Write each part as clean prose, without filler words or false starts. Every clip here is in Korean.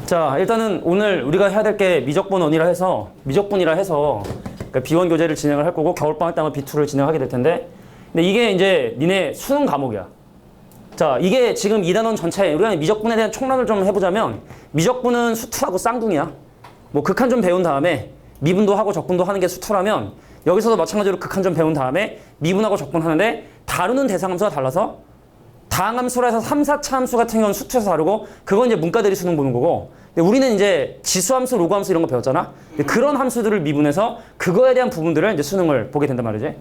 자, 일단은 오늘 우리가 해야 될 게 미적분이라 해서 그러니까 비원 교재를 진행을 할 거고 겨울방학 때 아마 B2를 진행하게 될 텐데, 근데 이게 이제 니네 수능 과목이야. 자, 이게 지금 2단원 전체 우리가 미적분에 대한 총론을 좀 해보자면, 미적분은 수투하고 쌍둥이야. 뭐 극한 좀 배운 다음에 미분도 하고 적분도 하는 게 수투라면, 여기서도 마찬가지로 극한 좀 배운 다음에 미분하고 적분하는데 다루는 대상함수가 달라서 다항함수라 해서 3, 4차 함수 같은 경우는 수투에서 다루고, 그건 이제 문과들이 수능 보는 거고, 근데 우리는 이제 지수함수, 로그함수 이런 거 배웠잖아. 그런 함수들을 미분해서 그거에 대한 부분들을 이제 수능을 보게 된단 말이지.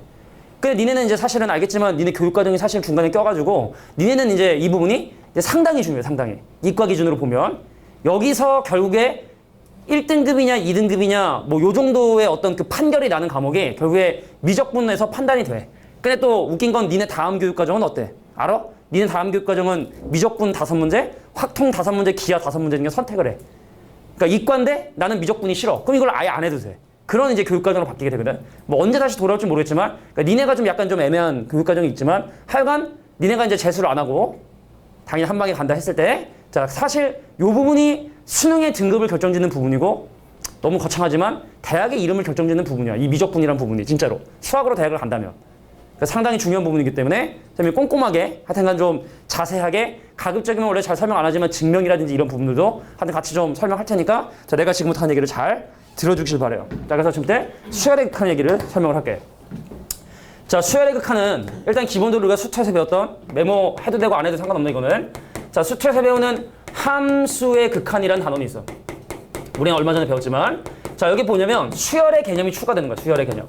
근데 니네는 이제 사실은 알겠지만 니네 교육과정이 사실 중간에 껴가지고 니네는 이제 이 부분이 이제 상당히 중요해, 상당히. 이과 기준으로 보면. 여기서 결국에 1등급이냐 2등급이냐 뭐 요 정도의 어떤 그 판결이 나는 과목이 결국에 미적분에서 판단이 돼. 근데 또 웃긴 건 니네 다음 교육과정은 어때? 알아? 니네 다음 교육과정은 미적분 5문제, 확통 5문제, 기하 5문제 중에 선택을 해. 그러니까 이과인데 나는 미적분이 싫어. 그럼 이걸 아예 안 해도 돼. 그런 이제 교육과정으로 바뀌게 되거든. 뭐 언제 다시 돌아올지 모르겠지만, 그러니까 니네가 좀 약간 좀 애매한 교육과정이 있지만, 하여간 니네가 이제 재수를 안 하고 당연히 한 방에 간다 했을 때, 자, 사실 요 부분이 수능의 등급을 결정짓는 부분이고, 너무 거창하지만 대학의 이름을 결정짓는 부분이야. 이 미적분이란 부분이 진짜로 수학으로 대학을 간다면. 상당히 중요한 부분이기 때문에 선생님이 꼼꼼하게 하여튼간 좀 자세하게, 가급적이면 원래 잘 설명 안 하지만 증명이라든지 이런 부분들도 하여튼 같이 좀 설명할 테니까, 자, 내가 지금부터 하는 얘기를 잘 들어주길 바래요. 자, 그래서 지금 때 수열의 극한 얘기를 설명을 할게. 자, 수열의 극한은 일단 기본적으로 우리가 수투에서 배웠던, 메모해도 되고 안 해도 상관없는 이거는, 자, 수투에서 배우는 함수의 극한이라는 단원이 있어. 우리는 얼마 전에 배웠지만, 자, 여기 보냐면 수열의 개념이 추가되는 거야. 수열의 개념.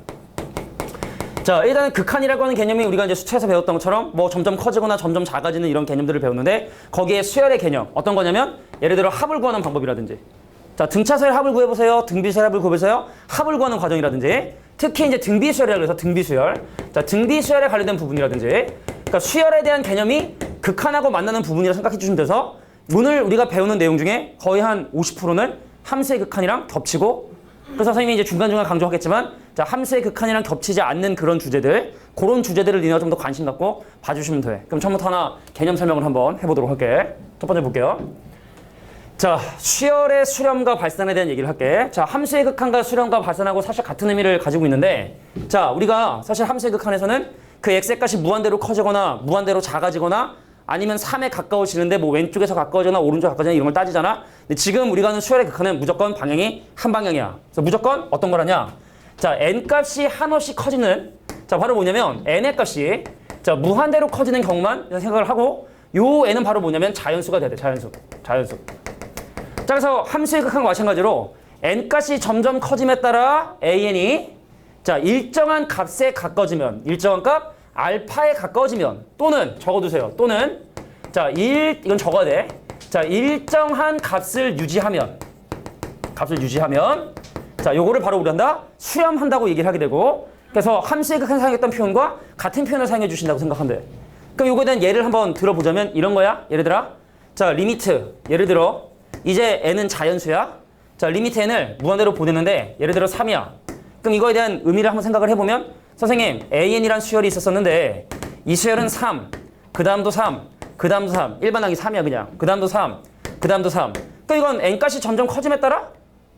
자, 일단은 극한이라고 하는 개념이 우리가 이제 수투에서 배웠던 것처럼 뭐 점점 커지거나 점점 작아지는 이런 개념들을 배우는데, 거기에 수열의 개념 어떤 거냐면, 예를 들어 합을 구하는 방법이라든지, 자, 등차수열 합을 구해보세요, 등비수열 합을 구해보세요, 합을 구하는 과정이라든지, 특히 이제 등비수열이라고 해서 등비수열, 자, 등비수열에 관련된 부분이라든지, 그러니까 수열에 대한 개념이 극한하고 만나는 부분이라고 생각해 주시면 돼서, 오늘 우리가 배우는 내용 중에 거의 한 50%는 함수의 극한이랑 겹치고, 그래서 선생님이 이제 중간중간 강조하겠지만, 자, 함수의 극한이랑 겹치지 않는 그런 주제들, 그런 주제들을 니네가 좀 더 관심 갖고 봐주시면 돼. 그럼 처음부터 하나 개념 설명을 한번 해보도록 할게. 첫 번째 볼게요. 자, 수열의 수렴과 발산에 대한 얘기를 할게. 자, 함수의 극한과 수렴과 발산하고 사실 같은 의미를 가지고 있는데, 자, 우리가 사실 함수의 극한에서는 그 x의 값이 무한대로 커지거나 무한대로 작아지거나 아니면 3에 가까워지는데 뭐 왼쪽에서 가까워지거나 오른쪽 가까워지거나 이런 걸 따지잖아. 근데 지금 우리가 하는 수열의 극한은 무조건 방향이 한 방향이야. 그래서 무조건 어떤 거라냐? 자, n 값이 한없이 커지는, 자, 바로 뭐냐면 n의 값이, 자, 무한대로 커지는 경우만 생각을 하고, 요 n은 바로 뭐냐면 자연수가 돼야 돼. 자연수. 자, 그래서 함수의 극한과 마찬가지로 n 값이 점점 커짐에 따라 an이, 자, 일정한 값에 가까워지면, 일정한 값 알파에 가까워지면, 또는 적어두세요. 또는, 자, 이건 적어야 돼. 자, 일정한 값을 유지하면, 자, 요거를 바로 우리 한다? 수렴한다고 얘기를 하게 되고, 그래서 함수의 극한 사용했던 표현과 같은 표현을 사용해 주신다고 생각하면 돼. 그럼 요거에 대한 예를 한번 들어보자면 이런 거야. 예를 들어, 자, 리미트. 예를 들어, 이제 n은 자연수야. 자, 리미트 n을 무한대로 보내는데 예를 들어 3이야. 그럼 이거에 대한 의미를 한번 생각을 해보면, 선생님, an이란 수열이 있었었는데 이 수열은 3, 그 다음도 3, 그 다음도 3, 일반항이 3이야 그냥. 그 다음도 3, 그 다음도 3. 그러니까 이건 n값이 점점 커짐에 따라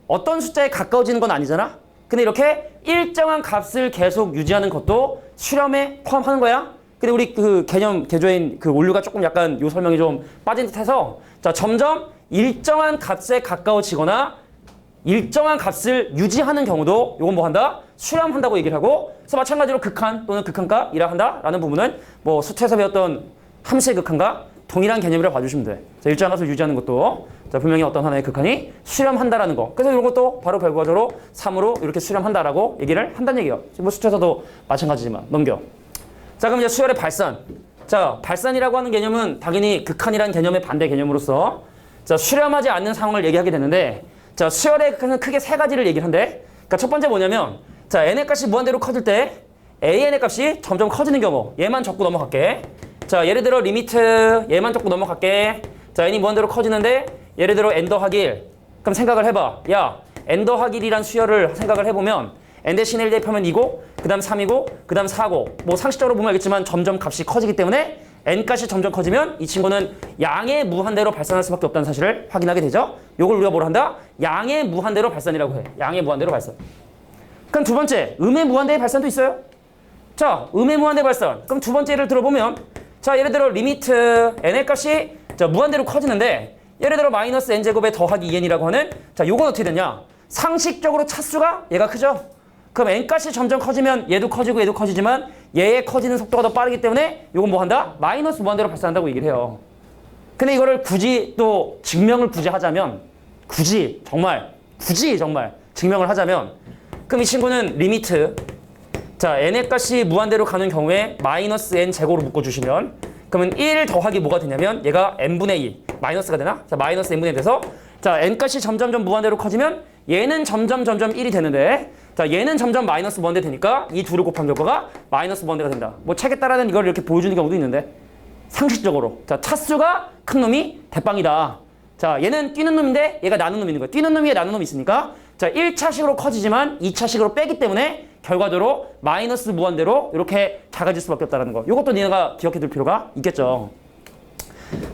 어떤 숫자에 가까워지는 건 아니잖아. 근데 이렇게 일정한 값을 계속 유지하는 것도 수렴에 포함하는 거야. 근데 우리 그 개념 개조인 그 원류가 조금 약간 요 설명이 좀 빠진 듯해서, 자, 점점 일정한 값에 가까워지거나 일정한 값을 유지하는 경우도 요건 뭐 한다? 수렴한다고 얘기를 하고, 그래서 마찬가지로 극한 또는 극한값이라 한다라는 부분은 뭐 수투에서 배웠던 함수의 극한과 동일한 개념이라고 봐주시면 돼. 자, 일정한 값을 유지하는 것도, 자, 분명히 어떤 하나의 극한이 수렴한다라는 거. 그래서 이런 것도 바로 결과적으로 3으로 이렇게 수렴한다라고 얘기를 한다는 얘기예요. 뭐 수투에서도 마찬가지지만 넘겨. 자, 그럼 이제 수열의 발산. 자, 발산이라고 하는 개념은 당연히 극한이라는 개념의 반대 개념으로서, 자, 수렴하지 않는 상황을 얘기하게 되는데, 자, 수열의 극한은 크게 세 가지를 얘기를 한대. 그러니까 첫 번째 뭐냐면, 자, n의 값이 무한대로 커질 때 an의 값이 점점 커지는 경우, 얘만 적고 넘어갈게. 자, 예를 들어 리미트 얘만 적고 넘어갈게. 자, n이 무한대로 커지는데 예를 들어 n 더하기 1. 그럼 생각을 해봐. 야, n 더하기 1이란 수열을 생각을 해보면 n 대신 1 대입하면 2고, 그 다음 3이고, 그 다음 4고, 뭐 상식적으로 보면 알겠지만 점점 값이 커지기 때문에 n값이 점점 커지면 이 친구는 양의 무한대로 발산할 수밖에 없다는 사실을 확인하게 되죠. 요걸 우리가 뭐라 한다? 양의 무한대로 발산이라고 해. 양의 무한대로 발산. 그럼 두 번째, 음의 무한대의 발산도 있어요. 자, 음의 무한대 발산. 그럼 두 번째 예를 들어보면, 자, 예를 들어 리미트 n의 값이 자, 무한대로 커지는데, 예를 들어 마이너스 n제곱에 더하기 2n이라고 하는, 자, 요건 어떻게 되냐? 상식적으로 차수가 얘가 크죠? 그럼 n값이 점점 커지면 얘도 커지고 얘도 커지지만 얘의 커지는 속도가 더 빠르기 때문에 요건 뭐 한다? 마이너스 무한대로 발산한다고 얘기를 해요. 근데 이거를 굳이 또 증명을 굳이 하자면, 굳이 정말 증명을 하자면, 그럼 이 친구는 리미트, 자, n의 값이 무한대로 가는 경우에 마이너스 n 제곱으로 묶어주시면, 그러면 1 더하기 뭐가 되냐면 얘가 n분의 2, 마이너스가 되나? 자, 마이너스 n분의 2 돼서, 자, n값이 점점 무한대로 커지면 얘는 점점 1이 되는데, 자, 얘는 점점 마이너스 무한대 되니까 이 둘을 곱한 결과가 마이너스 무한대가 된다. 뭐 책에 따라는 이걸 이렇게 보여주는 경우도 있는데, 상식적으로. 자, 차수가 큰 놈이 대빵이다. 자, 얘는 뛰는 놈인데 얘가 나는 놈이 있는 거야. 뛰는 놈 위에 나는 놈이 있으니까, 자, 1차식으로 커지지만 2차식으로 빼기 때문에 결과적으로 마이너스 무한대로 이렇게 작아질 수밖에 없다는 거. 이것도 니네가 기억해 둘 필요가 있겠죠.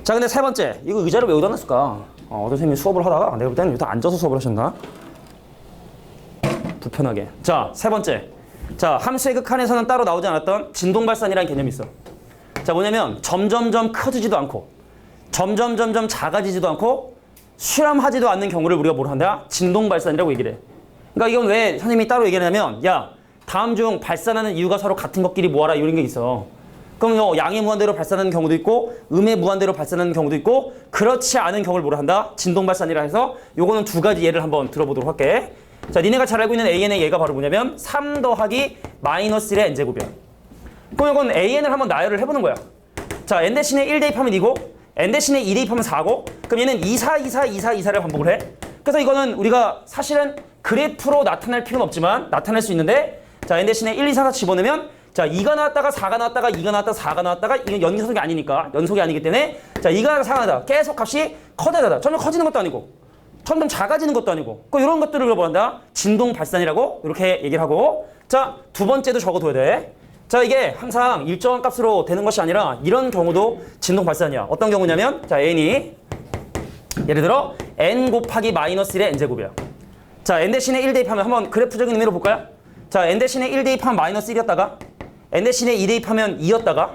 자, 근데 세 번째, 이거 의자를 왜 여기다 놨을까? 어떤 선생님이 수업을 하다가 내가 볼 때는 여기다 앉아서 수업을 하셨나? 불편하게. 자, 세 번째. 자, 함수의 극한에서는 따로 나오지 않았던 진동발산이라는 개념이 있어. 자, 뭐냐면 점점 커지지도 않고 점점 작아지지도 않고 실험하지도 않는 경우를 우리가 뭐로 한다? 진동발산이라고 얘기를 해. 그러니까 이건 왜 선생님이 따로 얘기를 하냐면, 야, 다음 중 발산하는 이유가 서로 같은 것끼리 모아라, 이런 게 있어. 그럼 양의 무한대로 발산하는 경우도 있고 음의 무한대로 발산하는 경우도 있고, 그렇지 않은 경우를 뭐로 한다? 진동발산이라 해서 요거는 두 가지 예를 한번 들어보도록 할게. 자, 니네가 잘 알고 있는 AN의 예가 바로 뭐냐면 3 더하기 마이너스 1의 n제곱이야. 그럼 이건 AN을 한번 나열을 해보는 거야. 자, n 대신에 1 대입하면 2고 n 대신에 2 대입하면 4고, 그럼 얘는 2, 4, 2, 4, 2, 4, 2, 4를 반복을 해. 그래서 이거는 우리가 사실은 그래프로 나타낼 필요는 없지만 나타낼 수 있는데, 자, n 대신에 1, 2, 4, 4 집어넣으면, 자, 2가 나왔다가 4가 나왔다가 2가 나왔다가 4가 나왔다가, 이건 연속이 아니니까, 연속이 아니기 때문에, 자, 2가 나왔다가 4가 나왔다. 계속 값이 커다다. 점점 커지는 것도 아니고 점점 작아지는 것도 아니고, 이런 것들을 뭐 한다? 진동 발산이라고 이렇게 얘기를 하고, 자, 두 번째도 적어둬야 돼. 자, 이게 항상 일정한 값으로 되는 것이 아니라 이런 경우도 진동 발산이야. 어떤 경우냐면, 자, n이 예를 들어 n 곱하기 마이너스 1의 n제곱이야. 자, n 대신에 1 대입하면 한번 그래프적인 의미로 볼까요? 자, n 대신에 1 대입하면 마이너스 1이었다가, n 대신에 2 대입하면 2였다가,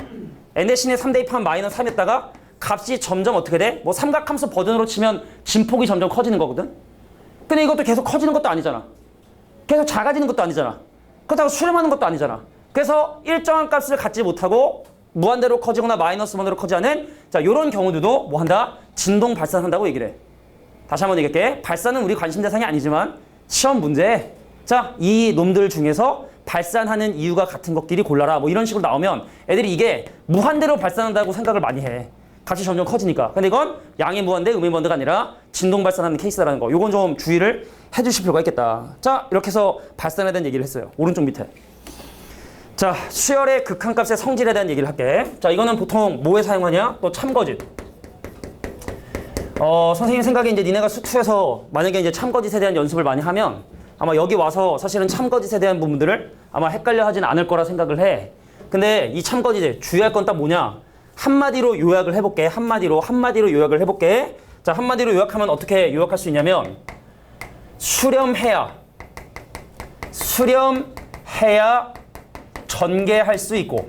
n 대신에 3 대입하면 마이너스 3이었다가, 값이 점점 어떻게 돼? 뭐 삼각함수 버전으로 치면 진폭이 점점 커지는 거거든? 근데 이것도 계속 커지는 것도 아니잖아. 계속 작아지는 것도 아니잖아. 그렇다고 수렴하는 것도 아니잖아. 그래서 일정한 값을 갖지 못하고 무한대로 커지거나 마이너스 무한대로 커지하는, 자, 요런 경우들도 뭐 한다? 진동 발산한다고 얘기를 해. 다시 한번 얘기할게. 발산은 우리 관심 대상이 아니지만 시험 문제에, 자, 이 놈들 중에서 발산하는 이유가 같은 것끼리 골라라, 뭐 이런 식으로 나오면 애들이 이게 무한대로 발산한다고 생각을 많이 해. 값이 점점 커지니까. 근데 이건 양의 무한대, 음의 무한대가 아니라 진동 발산하는 케이스라는 거. 요건 좀 주의를 해주실 필요가 있겠다. 자, 이렇게 해서 발산에 대한 얘기를 했어요. 오른쪽 밑에. 자, 수열의 극한값의 성질에 대한 얘기를 할게. 자, 이거는 보통 뭐에 사용하냐? 또 참거짓. 선생님 생각에 이제 니네가 수투에서 만약에 이제 참거짓에 대한 연습을 많이 하면 아마 여기 와서 사실은 참거짓에 대한 부분들을 아마 헷갈려 하진 않을 거라 생각을 해. 근데 이 참거짓에 주의할 건 딱 뭐냐? 한마디로 요약을 해볼게. 한마디로 요약을 해볼게. 자, 한마디로 요약하면 어떻게 요약할 수 있냐면, 수렴해야 전개할 수 있고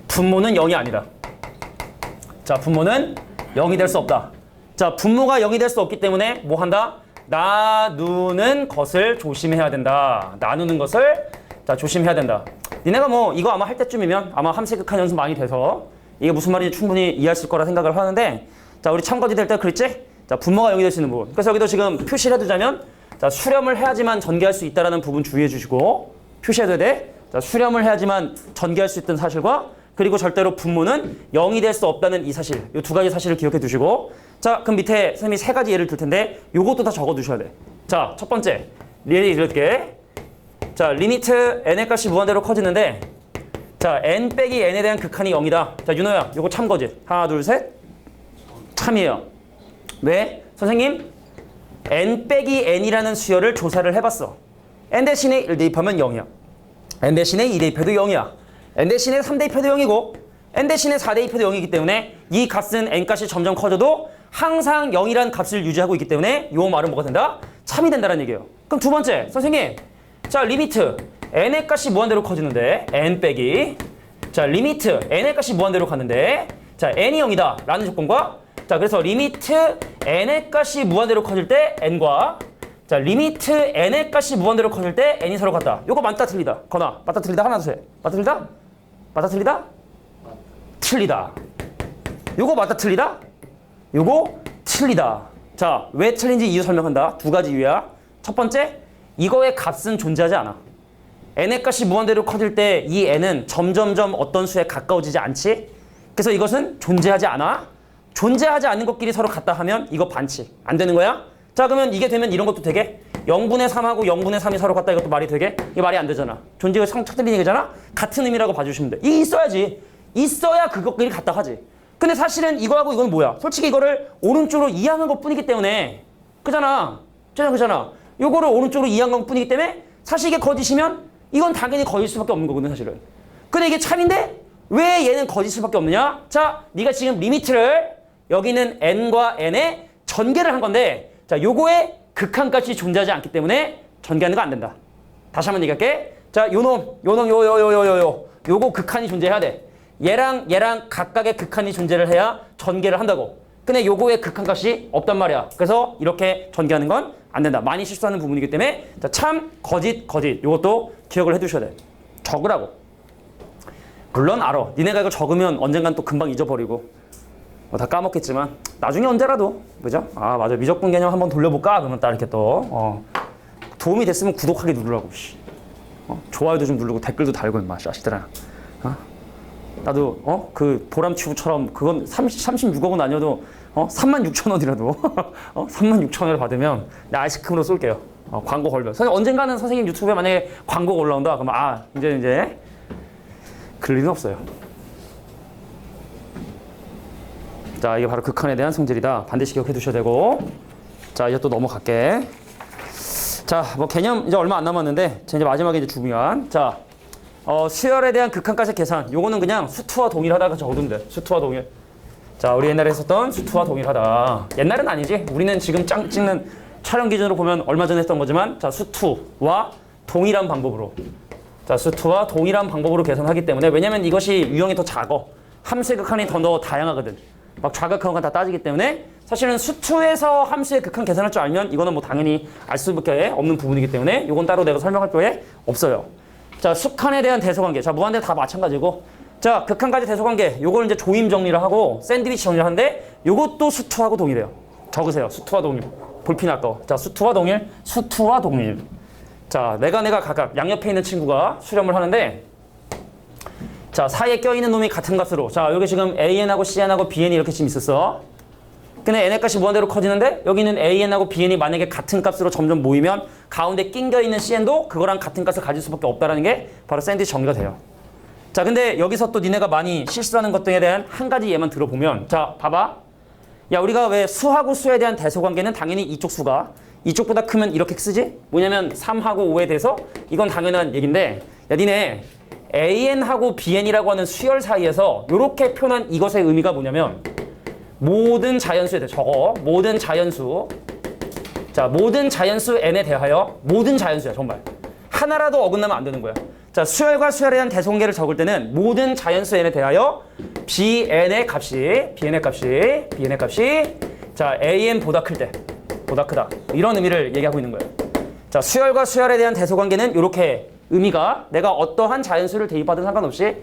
분모는 0이 아니다. 자, 분모는 0이 될 수 없다. 자, 분모가 0이 될 수 없기 때문에 뭐 한다? 나누는 것을 조심해야 된다. 나누는 것을, 자, 조심해야 된다. 니네가 뭐 이거 아마 할 때쯤이면 아마 함수 극한 연습 많이 돼서 이게 무슨 말인지 충분히 이해하실 거라 생각을 하는데, 자, 우리 참거짓 될 때 그랬지? 자, 분모가 0이 될 수 있는 부분. 그래서 여기도 지금 표시를 해두자면, 자, 수렴을 해야지만 전개할 수 있다는 부분 주의해 주시고 표시해둬야 돼. 자, 수렴을 해야지만 전개할 수 있다는 사실과, 그리고 절대로 분모는 0이 될 수 없다는 이 사실, 이 두 가지 사실을 기억해 두시고, 자, 그럼 밑에 선생님이 세 가지 예를 들 텐데 요것도 다 적어 두셔야 돼. 자, 첫 번째 예를 이럴게. 자, 리미트 n의 값이 무한대로 커지는데, 자, n 빼기 n에 대한 극한이 0이다. 자, 윤호야, 요거 참거짓. 하나, 둘, 셋. 참이에요. 왜? 선생님, n 빼기 n이라는 수열을 조사를 해봤어. n 대신에 1 대입하면 0이야. n 대신에 2 대입해도 0이야. n 대신에 3 대입해도 0이고 n 대신에 4 대입해도 0이기 때문에 이 값은 n 값이 점점 커져도 항상 0이란 값을 유지하고 있기 때문에 이 말은 뭐가 된다? 참이 된다는 얘기예요. 그럼 두 번째, 선생님. 자, 리미트 n의 값이 무한대로 커지는데 n 빼기 자, 리미트 n의 값이 무한대로 가는데 자, n이 0이다 라는 조건과 자, 그래서 리미트 n의 값이 무한대로 커질 때 n과 자, 리미트 n의 값이 무한대로 커질 때 n이 서로 같다. 요거 맞다 틀리다. 건아, 맞다 틀리다 하나 둘 셋. 맞다 틀리다? 맞다 틀리다? 틀리다. 요거 맞다 틀리다? 요거 틀리다. 자, 왜 틀린지 이유 설명한다. 두 가지 이유야. 첫 번째, 이거의 값은 존재하지 않아. n의 값이 무한대로 커질 때 이 n은 점점점 어떤 수에 가까워지지 않지? 그래서 이것은 존재하지 않아. 존재하지 않는 것끼리 서로 같다 하면 이거 반칙. 안 되는 거야? 자, 그러면 이게 되면 이런 것도 되게 0분의 3하고 0분의 3이 서로 같다 이것도 말이 되게? 이게 말이 안 되잖아. 존재가 상처 틀린 얘기잖아? 같은 의미라고 봐주시면 돼. 이게 있어야지. 있어야 그것끼리 같다 하지. 근데 사실은 이거하고 이건 뭐야? 솔직히 이거를 오른쪽으로 이항한 것 뿐이기 때문에 그잖아. 그잖아. 요거를 오른쪽으로 이항한 것 뿐이기 때문에 사실 이게 거짓이면 이건 당연히 거짓일 수밖에 없는 거거든 사실은. 근데 이게 참인데 왜 얘는 거짓일 수밖에 없느냐? 자, 네가 지금 리미트를 여기는 n과 n의 전개를 한 건데 자, 요거의 극한값이 존재하지 않기 때문에 전개하는 거 안 된다. 다시 한번 얘기할게. 자, 요거 극한이 존재해야 돼. 얘랑 각각의 극한이 존재를 해야 전개를 한다고. 근데 요거의 극한값이 없단 말이야. 그래서 이렇게 전개하는 건 안 된다. 많이 실수하는 부분이기 때문에 자, 참, 거짓. 요것도 기억을 해두셔야 돼. 적으라고. 물론 알아. 니네가 이거 적으면 언젠간 또 금방 잊어버리고 다 까먹겠지만 나중에 언제라도 그죠? 아, 맞아. 미적분 개념 한번 돌려볼까? 그러면 딱 이렇게 또 도움이 됐으면 구독하기 누르라고. 좋아요도 좀 누르고 댓글도 달고 임마 자식들아. 나도 그 보람튜브처럼 그건 36억은 아니어도 36,000원이라도 36,000원을 받으면 나 아이스크림으로 쏠게요. 광고 걸면. 언젠가는 선생님 유튜브에 만약에 광고가 올라온다. 그러면 이제 그럴 일은 없어요. 자, 이게 바로 극한에 대한 성질이다. 반드시 기억해 두셔야 되고. 자, 이제 또 넘어갈게. 자, 뭐 개념 이제 얼마 안 남았는데 이제 마지막에 이제 중요한 자, 수열에 대한 극한까지 계산. 요거는 그냥 수투와 동일하다가 적어두면 돼. 수투와 동일. 자, 우리 옛날에 했었던 수투와 동일하다. 옛날은 아니지. 우리는 지금 찍는 촬영 기준으로 보면 얼마 전에 했던 거지만 자, 수투와 동일한 방법으로. 자, 수투와 동일한 방법으로 계산하기 때문에 왜냐면 이것이 유형이 더 작어. 함수의 극한이 더 다양하거든. 막 좌극한 건 다 따지기 때문에 사실은 수투에서 함수의 극한 계산할 줄 알면 이거는 뭐 당연히 알 수밖에 없는 부분이기 때문에 이건 따로 내가 설명할 필요에 없어요. 자, 수칸에 대한 대소관계. 자, 무한대 다 마찬가지고. 자, 극한까지 대소관계. 요걸 이제 조임 정리를 하고 샌드위치 정리를 하는데 요것도 수투하고 동일해요. 적으세요. 수투와 동일. 볼핀 아까워. 자, 수투와 동일. 자, 내가 각각 양옆에 있는 친구가 수렴을 하는데 자, 사이에 껴있는 놈이 같은 값으로. 자, 여기 지금 AN하고 CN하고 BN이 이렇게 지금 있었어. 근데 n의 값이 무한대로 커지는데 여기는 AN하고 BN이 만약에 같은 값으로 점점 모이면 가운데 낑겨있는 CN도 그거랑 같은 값을 가질 수밖에 없다는 게 바로 샌드위치 정리가 돼요. 자, 근데 여기서 또 니네가 많이 실수하는 것 등에 대한 한 가지 예만 들어보면 자, 봐봐. 야, 우리가 왜 수하고 수에 대한 대소관계는 당연히 이쪽 수가 이쪽보다 크면 이렇게 쓰지? 뭐냐면 3하고 5에 대해서 이건 당연한 얘기인데 야, 니네 AN하고 BN이라고 하는 수열 사이에서 이렇게 표현한 이것의 의미가 뭐냐면 모든 자연수에 대해 적어. 모든 자연수. 자, 모든 자연수 n에 대하여 모든 자연수야 정말. 하나라도 어긋나면 안 되는 거야. 자, 수열과 수열에 대한 대소관계를 적을 때는 모든 자연수 n에 대하여 bn의 값이 자, an보다 클 때 보다 크다. 이런 의미를 얘기하고 있는 거예요. 자, 수열과 수열에 대한 대소관계는 이렇게 의미가 내가 어떠한 자연수를 대입하든 상관없이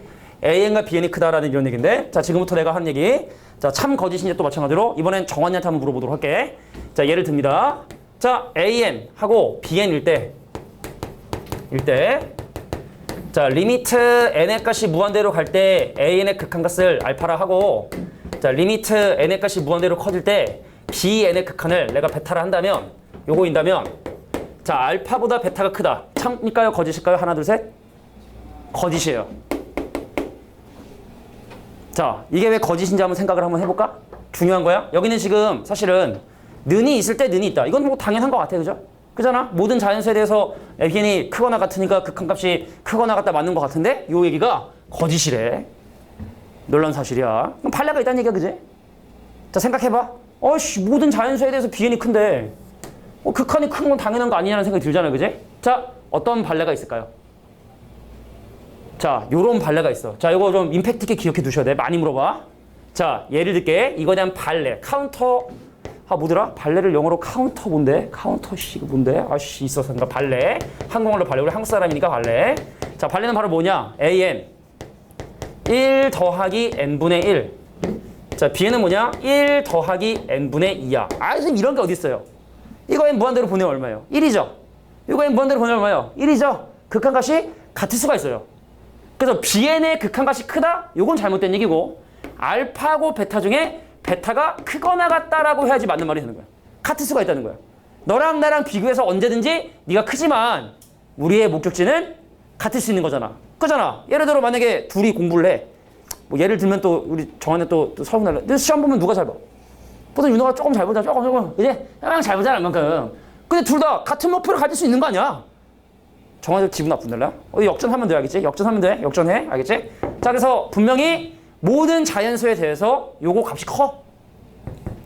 an과 bn이 크다라는 이런 얘기인데 자, 지금부터 내가 한 얘기 자, 참 거짓인지 또 마찬가지로 이번엔 정환이한테 한번 물어보도록 할게. 자, 예를 듭니다. 자, an하고 bn일 때 자, 리미트 n의 값이 무한대로 갈 때 an의 극한값을 알파라 하고 자, 리미트 n의 값이 무한대로 커질 때 bn의 극한을 내가 베타라 한다면 요거인다면 자, 알파보다 베타가 크다. 참일까요? 거짓일까요? 하나, 둘, 셋. 거짓이에요. 자, 이게 왜 거짓인지 한번 생각을 한번 해볼까? 중요한 거야. 여기는 지금 사실은 는이 있을 때 는이 있다. 이건 뭐 당연한 것 같아, 그죠? 그잖아? 모든 자연수에 대해서 bn이 크거나 같으니까 극한값이 크거나 같다 맞는 것 같은데 요 얘기가 거짓이래. 놀라운 사실이야. 그럼 판례가 있다는 얘기야, 그지? 자, 생각해봐. 모든 자연수에 대해서 bn이 큰데 극한이 큰 건 당연한 거 아니냐는 생각이 들잖아요, 그지? 자, 어떤 판례가 있을까요? 자, 요런 판례가 있어. 자, 이거 좀 임팩트 있게 기억해 두셔야 돼. 많이 물어봐. 자, 예를 들게 이거에 대한 판례, 카운터. 뭐더라? 발레를 영어로 카운터 뭔데? 카운터식 뭔데? 있었으니까 발레. 한국말로 발레. 우리 한국 사람이니까 발레. 자, 발레는 바로 뭐냐? an 1 더하기 n분의 1. 자, bn은 뭐냐? 1 더하기 n분의 2야. 선생님 이런 게 어디 있어요? 이거 n 무한대로 보내면 얼마예요? 1이죠. 이거 n 무한대로 보내면 얼마예요? 1이죠. 극한값이 같을 수가 있어요. 그래서 bn의 극한값이 크다? 요건 잘못된 얘기고 알파하고 베타 중에 베타가 크거나 같다라고 해야지 맞는 말이 되는 거야. 같을 수가 있다는 거야. 너랑 나랑 비교해서 언제든지 네가 크지만 우리의 목적지는 같을 수 있는 거잖아. 그잖아. 예를 들어 만약에 둘이 공부를 해. 뭐 예를 들면 또 우리 정한이 또 서운할래. 근데 시험 보면 누가 잘 봐? 보통 윤호가 조금 잘 보자. 조금. 이제 그냥 잘 보잖아, 만큼. 근데 둘 다 같은 목표를 가질 수 있는 거 아니야? 정한이 기분 나쁜달라? 어디 역전하면 돼, 알겠지? 역전하면 돼. 역전해. 알겠지? 자, 그래서 분명히 모든 자연수에 대해서 요거 값이 커.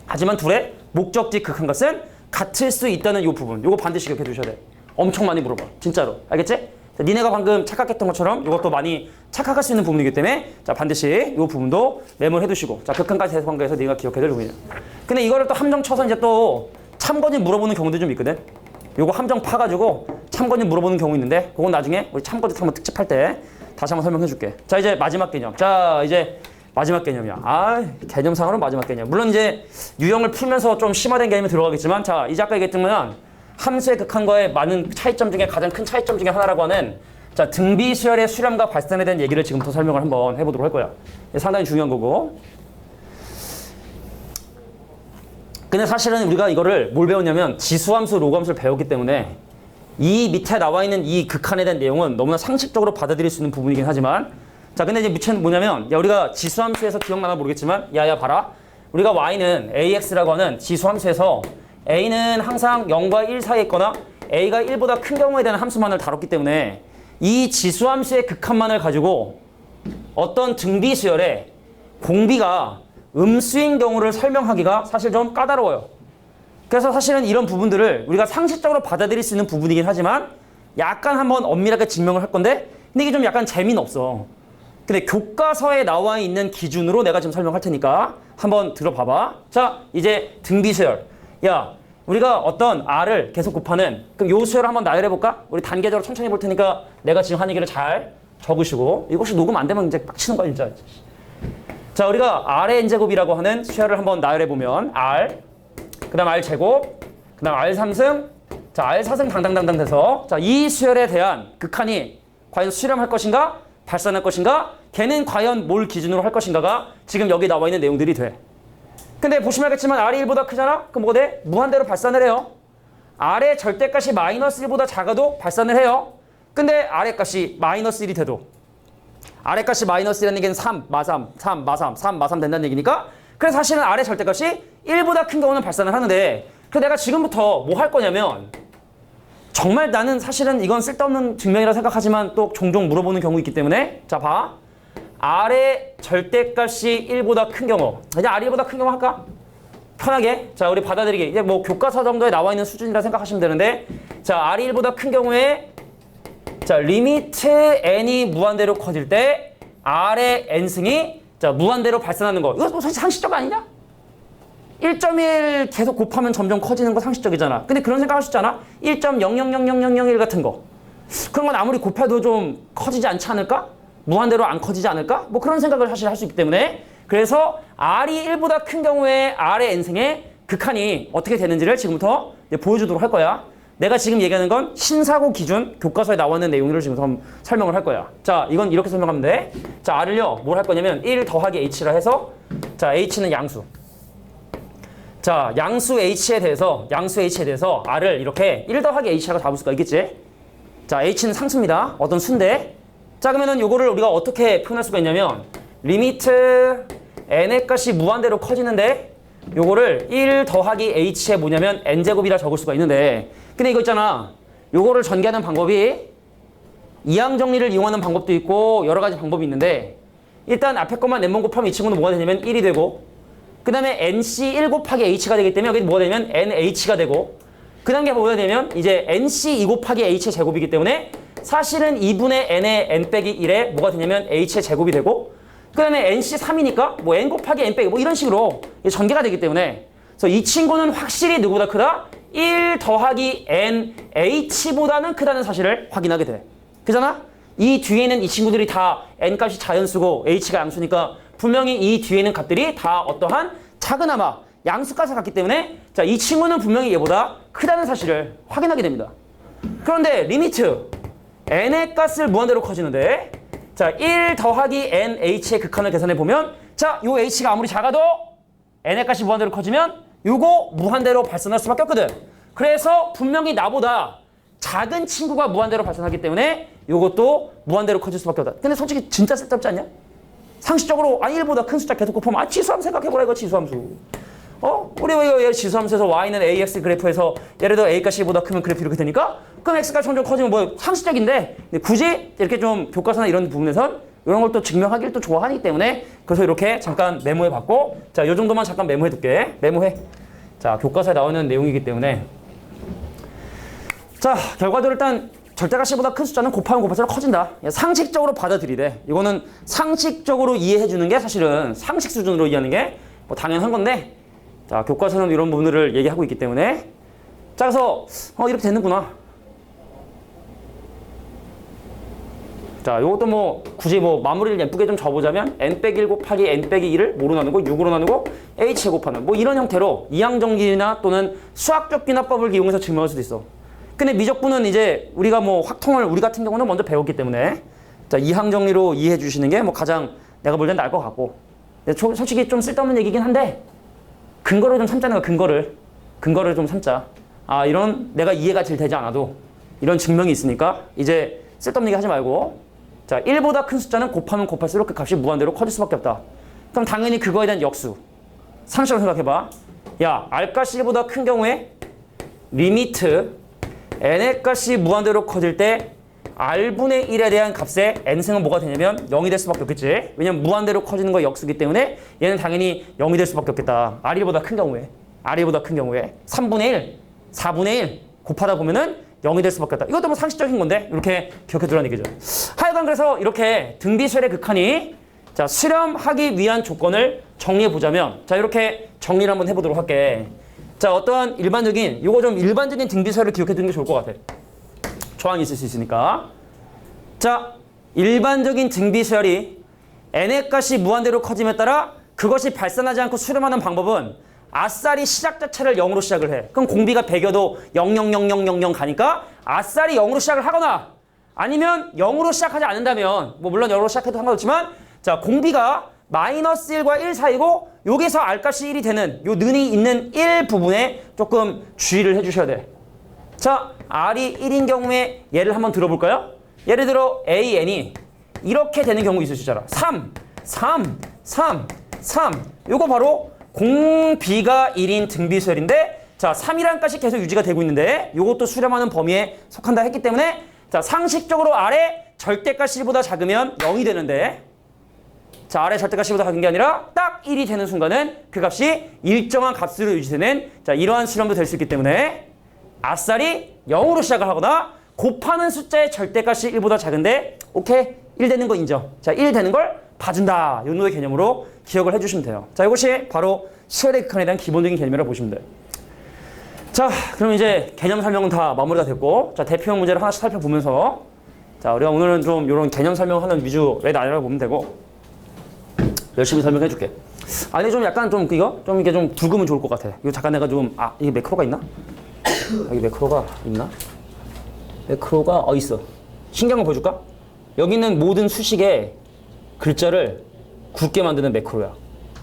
하지만 둘의 목적지 극한값은 같을 수 있다는 요 부분. 요거 반드시 기억해 두셔야 돼. 엄청 많이 물어봐. 진짜로. 알겠지? 자, 니네가 방금 착각했던 것처럼 이것도 많이 착각할 수 있는 부분이기 때문에 자, 반드시 요 부분도 메모를 해두시고 자, 극한값 대해서 관계에서 네가 기억해야 될 부분이야. 근데 이거를 또 함정 쳐서 이제 또 참고지 물어보는 경우도 좀 있거든. 요거 함정 파가지고 참고지 물어보는 경우 있는데 그건 나중에 우리 참고지 한번 특집할 때 다시 한번 설명해 줄게. 자, 이제 마지막 개념. 자, 이제 마지막 개념이야. 개념상으로 마지막 개념. 물론 이제 유형을 풀면서 좀 심화된 개념이 들어가겠지만 자, 이제 아까 얘기했던 함수의 극한과의 많은 차이점 중에 가장 큰 차이점 중에 하나라고 하는 자, 등비수열의 수렴과 발산에 대한 얘기를 지금부터 설명을 한번 해보도록 할 거야. 상당히 중요한 거고. 근데 사실은 우리가 이거를 뭘 배웠냐면 지수함수, 로그함수를 배웠기 때문에 이 밑에 나와 있는 이 극한에 대한 내용은 너무나 상식적으로 받아들일 수 있는 부분이긴 하지만 자, 근데 이제 문제는 뭐냐면 우리가 지수함수에서 기억나나 모르겠지만 봐라. 우리가 y는 ax라고 하는 지수함수에서 a는 항상 0과 1 사이에 있거나 a가 1보다 큰 경우에 대한 함수만을 다뤘기 때문에 이 지수함수의 극한만을 가지고 어떤 등비수열의 공비가 음수인 경우를 설명하기가 사실 좀 까다로워요. 그래서 사실은 이런 부분들을 우리가 상식적으로 받아들일 수 있는 부분이긴 하지만 약간 한번 엄밀하게 증명을 할 건데 근데 이게 좀 약간 재미는 없어. 근데 교과서에 나와 있는 기준으로 내가 지금 설명할 테니까 한번 들어봐봐. 자, 이제 등비수열. 우리가 어떤 r을 계속 곱하는 그럼 요 수열을 한번 나열해볼까? 우리 단계적으로 천천히 볼 테니까 내가 지금 한 얘기를 잘 적으시고 이거 혹시 녹음 안 되면 이제 빡치는 거야 진짜. 자, 우리가 r의 n제곱이라고 하는 수열을 한번 나열해보면 r 그 다음 r제곱 그 다음 r3승 자, r4승 당당당당 돼서 자, 이 수열에 대한 극한이 과연 수렴할 것인가? 발산할 것인가? 걔는 과연 뭘 기준으로 할 것인가가 지금 여기 나와 있는 내용들이 돼. 근데 보시면 알겠지만 r이 1보다 크잖아? 그럼 뭐가 돼? 무한대로 발산을 해요. r의 절대값이 마이너스 1보다 작아도 발산을 해요. 근데 r의 값이 마이너스 1이 돼도 r의 값이 마이너스 1이라는 얘기는 3, 마3, 3, 마3, 3, 마3 된다는 얘기니까 그래서 사실은 r의 절대값이 1보다 큰 경우는 발산을 하는데 그래서 내가 지금부터 뭐 할 거냐면 정말 나는 사실은 이건 쓸데없는 증명이라 생각하지만 또 종종 물어보는 경우 있기 때문에 자, 봐. r의 절대값이 1보다 큰 경우 이제 r이 1보다 큰 경우 할까? 편하게 자, 우리 받아들이기 이제 뭐 교과서 정도에 나와 있는 수준이라 생각하시면 되는데 자, r이 1보다 큰 경우에 자, 리미트 n이 무한대로 커질 때 r의 n승이 자, 무한대로 발산하는 거 이거 뭐 사실 상식적 아니냐? 1.1 계속 곱하면 점점 커지는 거 상식적이잖아. 근데 그런 생각 하셨지 않아? 1.00000001 같은 거 그런 건 아무리 곱해도 좀 커지지 않지 않을까? 무한대로 안 커지지 않을까? 뭐 그런 생각을 사실 할 수 있기 때문에 그래서 r이 1보다 큰 경우에 r의 n승의 극한이 어떻게 되는지를 지금부터 보여주도록 할 거야. 내가 지금 얘기하는 건 신사고 기준 교과서에 나와 있는 내용들을 지금 설명을 할 거야. 자, 이건 이렇게 설명하면 돼. 자, r을요 뭘 할 거냐면 1 더하기 h라 해서 자, h는 양수. 자, 양수 h에 대해서 r을 이렇게 1 더하기 h라고 잡을 수가 있겠지. 자, h는 상수입니다. 어떤 수인데 자, 그러면은 요거를 우리가 어떻게 표현할 수가 있냐면 리미트 n의 값이 무한대로 커지는데 요거를 1 더하기 h에 뭐냐면 n제곱이라 적을 수가 있는데 근데 이거 있잖아. 요거를 전개하는 방법이 이항 정리를 이용하는 방법도 있고 여러 가지 방법이 있는데 일단 앞에 것만 n번 곱하면 이 친구는 뭐가 되냐면 1이 되고 그 다음에 nc1 곱하기 h가 되기 때문에 여기 뭐가 되냐면 nh가 되고 그 다음에 뭐가 되냐면 이제 nc2 곱하기 h의 제곱이기 때문에 사실은 2분의 n의 n 빼기 1에 뭐가 되냐면 h의 제곱이 되고 그 다음에 nc3이니까 뭐 n 곱하기 n 빼기 뭐 이런 식으로 전개가 되기 때문에 그래서 이 친구는 확실히 누구보다 크다? 1 더하기 nh보다는 크다는 사실을 확인하게 돼. 그잖아? 이 뒤에 있는 이 친구들이 다 n값이 자연수고 h가 양수니까 분명히 이 뒤에 있는 값들이 다 어떠한 작은아마 양수값을 갖기 때문에 자, 이 친구는 분명히 얘보다 크다는 사실을 확인하게 됩니다. 그런데 리미트 n의 값을 무한대로 커지는데 자, 1 더하기 nh의 극한을 계산해 보면 자, 요 h가 아무리 작아도 n의 값이 무한대로 커지면 요거 무한대로 발산할 수밖에 없거든. 그래서 분명히 나보다 작은 친구가 무한대로 발산하기 때문에 요것도 무한대로 커질 수밖에 없다. 근데 솔직히 진짜 쓸데없지 않냐? 상식적으로 1보다 큰 숫자 계속 곱하면 지수함수 생각해보라 이거 지수함수. 우리 왜 지수함수에서 y는 ax 그래프에서 예를 들어 a가 c보다 크면 그래프 이렇게 되니까 그럼 x가 점점 커지면 뭐 상식적인데 근데 굳이 이렇게 좀 교과서나 이런 부분에선 이런 걸 또 증명하기를 또 좋아하기 때문에 그래서 이렇게 잠깐 메모해봤고 자, 요 정도만 잠깐 메모해둘게. 메모해. 자, 교과서에 나오는 내용이기 때문에 자, 결과적으로 일단 절대값이보다 큰 숫자는 곱하면 곱할수록 커진다. 상식적으로 받아들이래. 이거는 상식적으로 이해해주는 게 사실은 상식 수준으로 이해하는 게 뭐 당연한 건데 자, 교과서는 이런 부분들을 얘기하고 있기 때문에 자, 그래서 이렇게 되는구나. 자, 요것도 뭐 굳이 뭐 마무리를 예쁘게 좀 접어보자면 n-1 곱하기 n-2를 뭐로 나누고 6으로 나누고 h 곱하는 뭐 이런 형태로 이항정리나 또는 수학적 귀납법을 이용해서 증명할 수도 있어. 근데 미적분은 이제 우리가 뭐 확통을 우리 같은 경우는 먼저 배웠기 때문에 자, 이항정리로 이해해 주시는 게 뭐 가장 내가 볼 땐 나을 것 같고 솔직히 좀 쓸데없는 얘기긴 한데 근거를 좀 삼자는 거야. 근거를 좀 삼자. 이런 내가 이해가 잘 되지 않아도 이런 증명이 있으니까 이제 쓸데없는 얘기 하지 말고 자, 1보다 큰 숫자는 곱하면 곱할수록 그 값이 무한대로 커질 수밖에 없다. 그럼 당연히 그거에 대한 역수. 상식적으로 생각해봐. 야, r값이 1보다 큰 경우에 리미트 n의 값이 무한대로 커질 때 r분의 1에 대한 값의 n승은 뭐가 되냐면 0이 될 수밖에 없겠지. 왜냐면 무한대로 커지는 거 역수기 때문에 얘는 당연히 0이 될 수밖에 없겠다. r1보다 큰 경우에. r1보다 큰 경우에 3분의 1, 4분의 1 곱하다 보면은 0이 될 수밖에 없다. 이것도 뭐 상식적인 건데 이렇게 기억해 두라는 얘기죠. 하여간 그래서 이렇게 등비수열의 극한이 자, 수렴하기 위한 조건을 정리해 보자면 자, 이렇게 정리를 한번 해보도록 할게. 자, 어떠한 일반적인 요거 좀 일반적인 등비수열을 기억해 두는 게 좋을 것 같아. 조항이 있을 수 있으니까. 자, 일반적인 등비수열이 n의 값이 무한대로 커짐에 따라 그것이 발산하지 않고 수렴하는 방법은 아싸리 시작 자체를 0으로 시작을 해. 그럼 공비가 100여도 0000000 가니까 아싸리 0으로 시작을 하거나 아니면 0으로 시작하지 않는다면 뭐 물론 0으로 시작해도 상관없지만 자, 공비가 마이너스 1과 1 사이고 여기서 r값이 1이 되는 요 는이 있는 1 부분에 조금 주의를 해주셔야 돼. 자, r이 1인 경우에 예를 한번 들어볼까요? 예를 들어 an이 이렇게 되는 경우 있을 수 있잖아. 3, 3, 3, 3 요거 바로 공비가 1인 등비수열인데 자, 3이라는 값이 계속 유지가 되고 있는데 요것도 수렴하는 범위에 속한다 했기 때문에 자, 상식적으로 아래 절대값이 1보다 작으면 0이 되는데 자, 아래 절대값이 1보다 작은 게 아니라 딱 1이 되는 순간은 그 값이 일정한 값으로 유지되는 자, 이러한 수렴도 될 수 있기 때문에 아싸리 0으로 시작을 하거나 곱하는 숫자의 절대값이 1보다 작은데 오케이 1 되는 거 인정. 자, 1 되는 걸 봐준다. 이 정도의 개념으로 기억을 해주시면 돼요. 자, 이것이 바로 수열의 극한에 대한 기본적인 개념이라고 보시면 돼요. 자, 그럼 이제 개념 설명은 다 마무리가 됐고 자, 대표형 문제를 하나씩 살펴보면서 자, 우리가 오늘은 좀 이런 개념 설명하는 위주의 날이라고 보면 되고 열심히 설명해 줄게. 근데 좀 약간 좀 이거 좀 이게 좀 굵으면 좋을 것 같아. 이거 잠깐 내가 좀 이게 매크로가 있나? 여기 매크로가 있나? 매크로가 있어. 신경을 보여줄까? 여기 있는 모든 수식에 글자를 굵게 만드는 매크로야.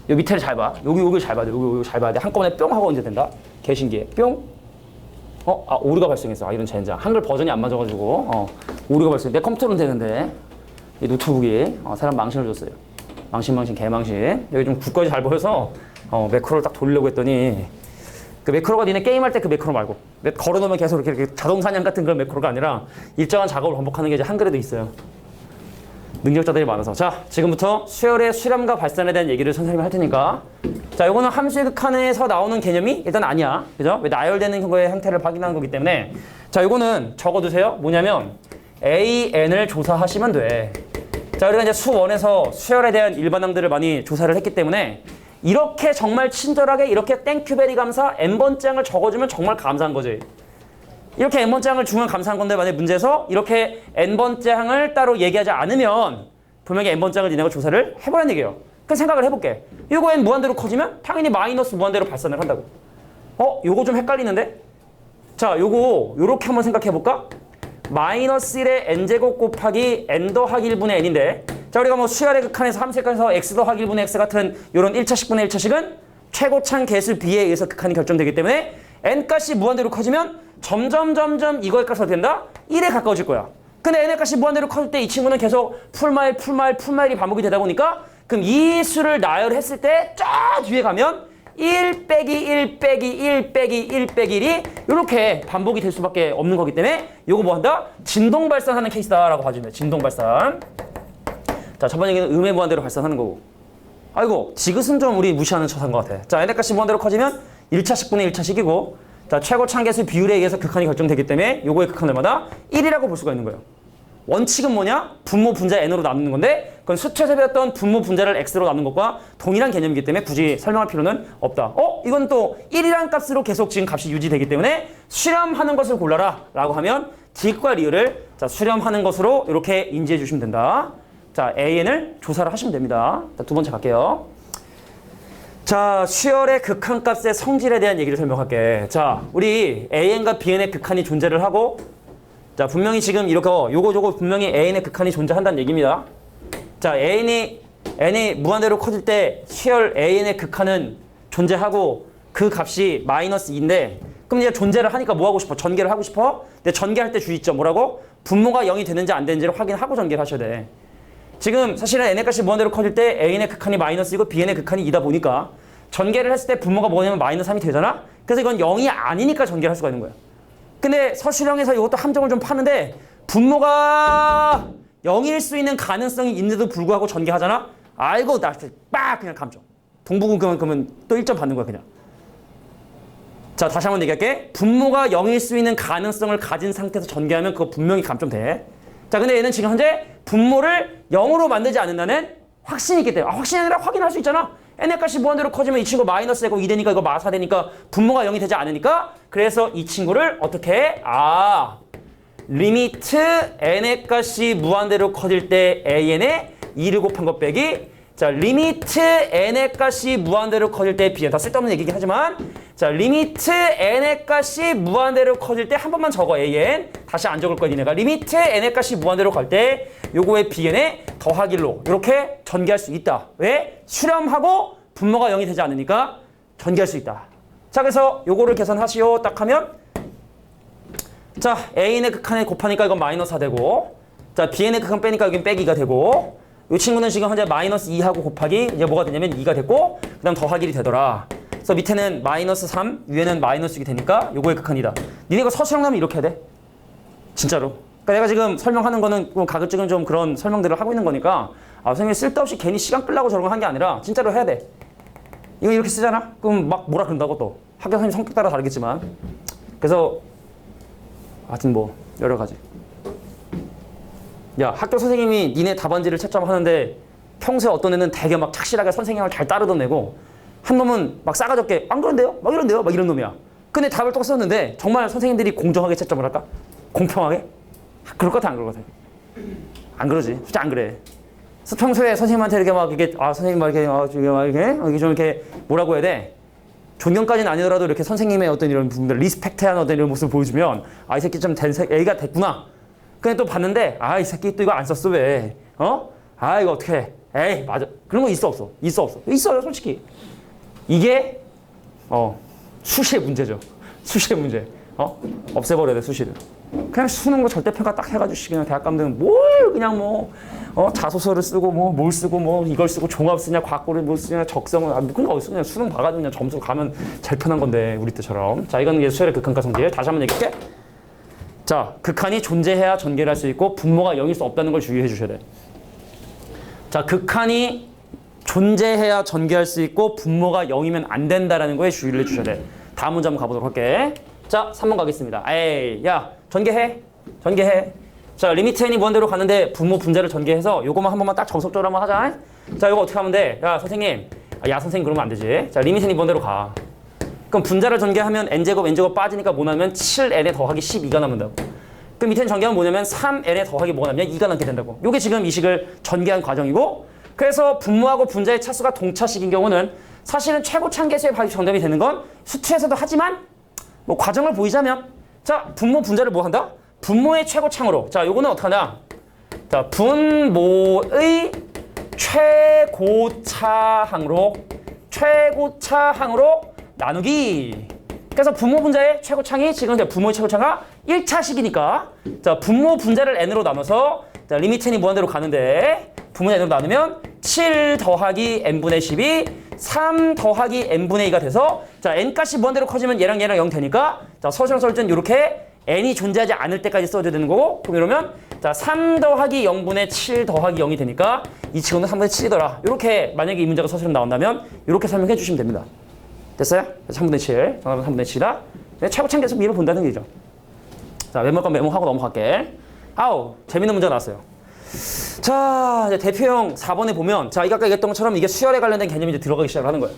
여기 밑에를 잘 봐. 여기 잘 봐야 돼. 여기 잘 봐야 돼. 한꺼번에 뿅 하고 언제 된다? 개신기해. 뿅. 오류가 발생했어. 이런 젠장. 한글 버전이 안 맞아가지고 오류가 발생. 내 컴퓨터로는 되는데 이 노트북이 사람 망신을 줬어요. 망신 개망신. 여기 좀 굳건히 잘 보여서 매크로를 딱 돌리려고 했더니 그 매크로가 니네 게임할 때 그 매크로 말고 걸어놓으면 계속 이렇게 자동 사냥 같은 그런 매크로가 아니라 일정한 작업을 반복하는 게 이제 한글에도 있어요. 능력자들이 많아서. 자, 지금부터 수열의 수렴과 발산에 대한 얘기를 선생님이 할 테니까. 자, 요거는 함수의 극한에서 나오는 개념이 일단 아니야. 그죠? 왜 나열되는 거의 형태를 확인하는 거기 때문에. 자, 요거는 적어두세요. 뭐냐면 AN을 조사하시면 돼. 자, 우리가 이제 수1에서 수열에 대한 일반항들을 많이 조사를 했기 때문에 이렇게 정말 친절하게 이렇게 땡큐베리 감사 n번장을 적어주면 정말 감사한 거지. 이렇게 n번장을 주면 감사한 건데 만약에 문제에서 이렇게 n번장을 따로 얘기하지 않으면 분명히 n번장을 니네가 조사를 해보라는 얘기예요. 그럼 생각을 해볼게. 이거 n 무한대로 커지면 당연히 마이너스 무한대로 발산을 한다고. 요거 좀 헷갈리는데? 자, 요거 요렇게 한번 생각해볼까? 마이너스 1의 n제곱 곱하기 n 더하기 1분의 n인데, 자, 우리가 뭐 수열의 극한에서 함수의 극한에서 x 더하기 1분의 x 같은 요런 1차식분의 1차식은 최고창 개수 b에 의해서 극한이 결정되기 때문에 n 값이 무한대로 커지면 점점 이거의 값이 어떻게 된다? 1에 가까워질 거야. 근데 n의 값이 무한대로 커질 때 이 친구는 계속 풀마일이 반복이 되다 보니까 그럼 이 수를 나열했을 때 쫙 뒤에 가면 1 빼기 1 빼기 1 빼기 1 빼기 1이 이렇게 반복이 될 수밖에 없는 거기 때문에 요거 뭐 한다? 진동 발산하는 케이스다라고 봐주면 돼. 진동 발산. 자, 저번 얘기는 음의 무한대로 발산하는 거고. 아이고, 지그슨 좀 우리 무시하는 처사인 것 같아. 자, n의 값이 무한대로 커지면 1차식분의 1차식이고, 자, 최고 창개수 비율에 의해서 극한이 결정되기 때문에 요거의 극한을 마다 1이라고 볼 수가 있는 거예요. 원칙은 뭐냐? 분모 분자 n으로 나누는 건데 그건 수트에서 배웠던 분모 분자를 x로 나누는 것과 동일한 개념이기 때문에 굳이 설명할 필요는 없다. 이건 또 1이란 값으로 계속 지금 값이 유지되기 때문에 수렴하는 것을 골라라 라고 하면 딕과 리을을 자, 수렴하는 것으로 이렇게 인지해 주시면 된다. 자, AN을 조사를 하시면 됩니다. 자, 두 번째 갈게요. 자, 수열의 극한값의 성질에 대한 얘기를 설명할게. 자, 우리 AN과 BN의 극한이 존재를 하고, 자, 분명히 지금 이렇게 요거 분명히 AN의 극한이 존재한다는 얘기입니다. 자, N이 무한대로 커질 때 수열 AN의 극한은 존재하고 그 값이 마이너스 2인데 그럼 이제 존재를 하니까 뭐 하고 싶어? 전개를 하고 싶어? 근데 전개할 때 주의점 뭐라고? 분모가 0이 되는지 안 되는지를 확인하고 전개를 하셔야 돼. 지금 사실은 n의 값이 무한대로 커질 때 A의 극한이 마이너스이고 B의 극한이 2다 보니까 전개를 했을 때 분모가 뭐냐면 마이너스 3이 되잖아? 그래서 이건 0이 아니니까 전개를 할 수가 있는 거야. 근데 서술형에서 이것도 함정을 좀 파는데 분모가 0일 수 있는 가능성이 있는데도 불구하고 전개하잖아? 아이고, 나 빡! 그냥 감정. 동부분 그러면 또 1점 받는 거야, 그냥. 자, 다시 한번 얘기할게. 분모가 0일 수 있는 가능성을 가진 상태에서 전개하면 그거 분명히 감점돼. 자, 근데 얘는 지금 현재 분모를 0으로 만들지 않는다는 확신이 있기 때문에. 확신이 아니라 확인할 수 있잖아. n의 값이 무한대로 커지면 이 친구 마이너스 되고 2 되니까 이거 마사 되니까 분모가 0이 되지 않으니까 그래서 이 친구를 어떻게 해? 리미트 n의 값이 무한대로 커질 때 an에 2를 곱한 것 빼기 자, 리미트 n의 값이 무한대로 커질 때 bn 다 쓸데없는 얘기긴 하지만 자, 리미트 n의 값이 무한대로 커질 때 한 번만 적어 an 다시 안 적을 거야 니네가 리미트 n의 값이 무한대로 갈 때 요거의 bn에 더하기로 이렇게 전개할 수 있다. 왜? 수렴하고 분모가 0이 되지 않으니까 전개할 수 있다. 자, 그래서 요거를 계산하시오 딱 하면 자, A의 극한에 곱하니까 이건 마이너스 4 되고 자, B의 극한 빼니까 여긴 빼기가 되고 이 친구는 지금 현재 마이너스 2하고 곱하기 이제 뭐가 되냐면 2가 됐고 그 다음 더하기 1이 되더라. 그래서 밑에는 마이너스 3 위에는 마이너스 6이 되니까 요거의 극한이다. 니네가 서술형 나면 이렇게 해야 돼. 진짜로. 그러니까 내가 지금 설명하는 거는 가급적이면 좀 그런 설명들을 하고 있는 거니까 선생님이 쓸데없이 괜히 시간 끌려고 저런 거 한 게 아니라 진짜로 해야 돼. 이거 이렇게 쓰잖아? 그럼 막 뭐라 그런다고 또. 학교 선생님 성격 따라 다르겠지만. 그래서 하여튼 뭐 여러 가지. 야, 학교 선생님이 니네 답안지를 채점하는데 평소에 어떤 애는 되게 막 착실하게 선생님을 잘 따르던 애고 한 놈은 막 싸가지 없게 안 그런데요? 막 이런데요? 막 이런 놈이야. 근데 답을 똑 썼는데 정말 선생님들이 공정하게 채점을 할까? 공평하게? 그럴 것 같아, 안 그럴 것 같아? 안 그러지. 솔직히 안 그래. 그래서 평소에 선생님한테 이렇게 막 이게 선생님 막 이렇게 좀 이렇게 뭐라고 해야 돼? 존경까지는 아니더라도 이렇게 선생님의 어떤 이런 부분들 리스펙트하는 어떤 이런 모습을 보여주면 이 새끼 좀 된 애가 됐구나. 근데 또 봤는데 이 새끼 또 이거 안 썼어 왜? 이거 어떻게 해? 에이 맞아. 그런 거 있어 없어? 있어 없어? 있어요 솔직히. 이게 수시의 문제죠. 수시의 문제. 없애버려야 돼 수시를. 그냥 수능 거 절대평가 딱 해가지고 그냥 대학 가면 뭘 그냥 뭐 자소서를 쓰고 뭐 뭘 쓰고 뭐 이걸 쓰고 종합 쓰냐 과거를 뭐 쓰냐 적성을 그냥 어디서 그냥 수능 봐가지고 그냥 점수 가면 제일 편한 건데 우리 때처럼. 자, 이거는 이제 수열의 극한과 성질. 다시 한번 얘기할게. 자, 극한이 존재해야 전개를 할 수 있고 분모가 0일 수 없다는 걸 주의해 주셔야 돼. 자, 극한이 존재해야 전개할 수 있고 분모가 0이면 안 된다라는 거에 주의를 해주셔야 돼. 다음 문제 한번 가보도록 할게. 자, 3번 가겠습니다. 에이, 야, 전개해. 자, 리미트 n이 무한대로 가는데 분모 분자를 전개해서 요거만 한 번만 딱 정석적으로 한번 하자. 자, 요거 어떻게 하면 돼? 야, 선생님. 야, 선생님 그러면 안 되지. 자, 리미트 n이 무한대로 가. 그럼 분자를 전개하면 n제곱 빠지니까 뭐 나면 7n에 더하기 12가 남는다고. 그럼 밑에는 전개하면 뭐냐면 3n에 더하기 뭐가 남냐? 2가 남게 된다고. 요게 지금 이 식을 전개한 과정이고, 그래서 분모하고 분자의 차수가 동차식인 경우는 사실은 최고 참계수의 방식 정답이 되는 건 수투에서도 하지만 뭐 과정을 보이자면, 자, 분모 분자를 뭐 한다? 분모의 최고창으로. 자, 요거는 어떻게 하냐? 자, 분모의 최고차항으로 나누기. 그래서 분모 분자의 최고창이 지금 분모의 최고차가 1차식이니까 자, 분모 분자를 n으로 나눠서 자, 리미트 n이 무한대로 가는데 분모 n으로 나누면 7 더하기 n분의 12 3 더하기 n분의 2가 돼서 자, n값이 무한대로 커지면 얘랑 0 되니까 자, 서술형 설전 이렇게 n이 존재하지 않을 때까지 써줘야 되는 거고, 그럼 이러면 자, 3 더하기 0분의 7 더하기 0이 되니까 이 친구는 3분의 7이더라. 이렇게 만약에 이 문제가 서술형 나온다면 이렇게 설명해 주시면 됩니다. 됐어요? 3분의 7. 정답은 3분의 7이다. 최고창 계속 미를 본다는 얘기죠. 자, 메모할 메모하고 넘어갈게. 아우, 재밌는 문제가 나왔어요. 자, 이제 대표형 4번에 보면 자, 이거 아까 얘기했던 것처럼 이게 수열에 관련된 개념이 이제 들어가기 시작을 하는 거예요.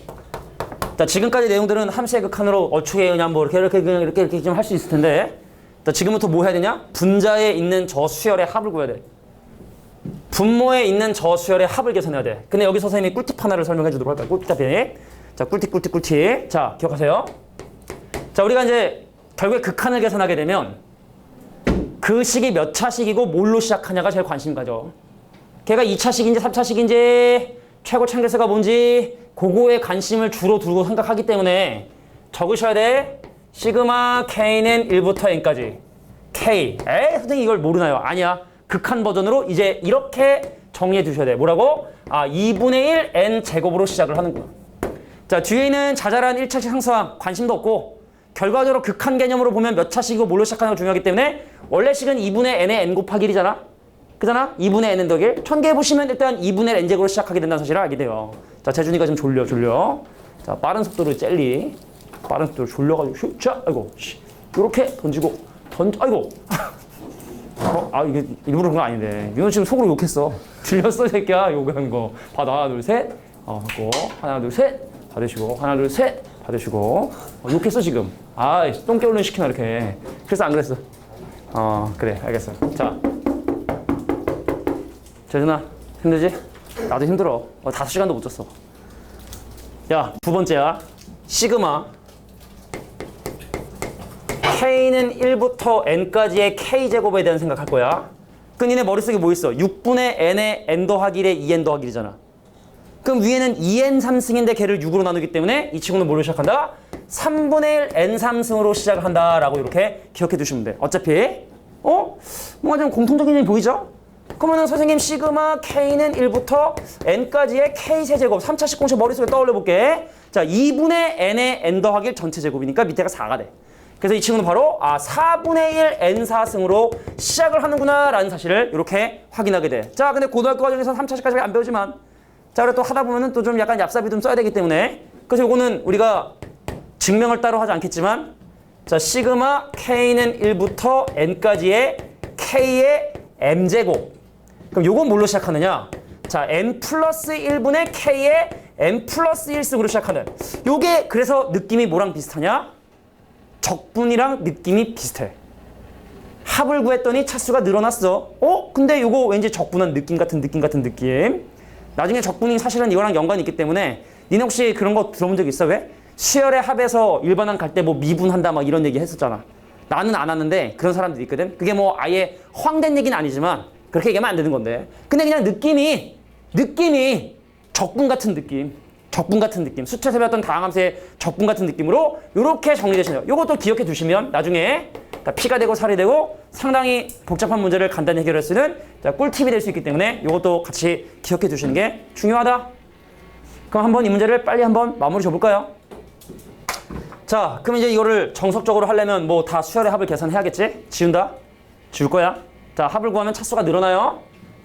자, 지금까지 내용들은 함수의 극한으로 어축에 그냥 뭐 이렇게 좀 할 수 있을 텐데 자, 지금부터 뭐 해야 되냐? 분자에 있는 저 수열의 합을 구해야 돼. 분모에 있는 저 수열의 합을 계산해야 돼. 근데 여기서 선생님이 꿀팁 하나를 설명해 주도록 할까요? 꿀팁. 자, 꿀팁. 자, 기억하세요. 자, 우리가 이제 결국에 극한을 계산하게 되면 그 식이 몇 차식이고 뭘로 시작하냐가 제일 관심 가죠. 걔가 2차식인지 3차식인지 최고 참계수가 뭔지 그거에 관심을 주로 두고 생각하기 때문에 적으셔야 돼. 시그마 k는 1부터 n까지. k. 선생님 이걸 모르나요? 아니야. 극한 버전으로 이제 이렇게 정리해 두셔야 돼. 뭐라고? 2분의 1 n 제곱으로 시작을 하는구나. 자, 뒤에 있는 자잘한 1차식 상수항 관심도 없고 결과적으로 극한 개념으로 보면 몇 차식이고 뭘로 시작하는 게 중요하기 때문에 원래 식은 2분의 n의 n 곱하기 1이잖아. 그잖아? 2분의 n은 더길. 천개 보시면 일단 2분의 n 제곱으로 시작하게 된다는 사실을 알게 돼요. 자, 재준이가 지금 졸려. 자, 빠른 속도로 젤리. 빠른 속도로 졸려가지고 자, 아이고, 이렇게 던지고 아이고. 이게 일부러 그런 거 아닌데. 이거 지금 속으로 욕했어. 들렸어, 새끼야. 욕하는 거. 받아, 하나, 둘, 셋. 하고 하나, 둘, 셋. 받으시고 하나, 둘, 셋. 받으시고. 욕했어 지금. 똥개 얼른 시키나 이렇게. 그래서 안 그랬어. 그래, 알겠어. 자, 재준아, 힘들지? 나도 힘들어. 5시간도 못 잤어. 야, 두 번째야. 시그마 k는 1부터 n까지의 k제곱에 대한 생각할 거야. 그 니네 머릿속에 뭐 있어? 6분의 n의 n 더하기 1의 2n 더하기 1이잖아. 그럼 위에는 2n 3승인데 걔를 6으로 나누기 때문에 이 친구는 뭐로 시작한다? 3분의 1 n 3승으로 시작을 한다라고 이렇게 기억해 두시면 돼. 어차피 뭔가 좀 공통적인 점이 보이죠? 그러면은 선생님 시그마 k는 1부터 n까지의 k 세제곱 3차식 공식 머릿속에 떠올려 볼게. 자, 2분의 n의 n 더하기 1 전체 제곱이니까 밑에가 4가 돼. 그래서 이 친구는 바로 4분의 1 n 4승으로 시작을 하는구나 라는 사실을 이렇게 확인하게 돼. 자, 근데 고등학교 과정에서 3차식까지 안 배우지만 자, 그래 또 하다 보면은 또 좀 약간 얍삽이 좀 써야 되기 때문에 그래서 요거는 우리가 증명을 따로 하지 않겠지만 자, 시그마 k는 1부터 n까지의 k의 m제곱. 그럼 요건 뭘로 시작하느냐? 자, n 플러스 1분의 k의 n 플러스 1승으로 시작하는. 요게 그래서 느낌이 뭐랑 비슷하냐? 적분이랑 느낌이 비슷해. 합을 구했더니 차수가 늘어났어. 근데 요거 왠지 적분한 느낌 같은 느낌. 나중에 적분이 사실은 이거랑 연관이 있기 때문에 니네 혹시 그런 거 들어본 적 있어? 왜? 수열의 합에서 일반항 갈 때 뭐 미분한다 막 이런 얘기 했었잖아. 나는 안 하는데 그런 사람들이 있거든. 그게 뭐 아예 허황된 얘기는 아니지만 그렇게 얘기하면 안 되는 건데. 근데 그냥 느낌이 적분 같은 느낌. 수치에서 배웠던 다항함수의 적분 같은 느낌으로 이렇게 정리되시네요. 요것도 기억해 두시면 나중에 그러니까 피가 되고 살이 되고 상당히 복잡한 문제를 간단히 해결할 수 있는 꿀팁이 될 수 있기 때문에 이것도 같이 기억해 두시는 게 중요하다. 그럼 한번 이 문제를 빨리 한번 마무리 줘볼까요? 자, 그럼 이제 이거를 정석적으로 하려면 뭐 다 수열의 합을 계산해야겠지? 지운다? 지울 거야. 자, 합을 구하면 차수가 늘어나요.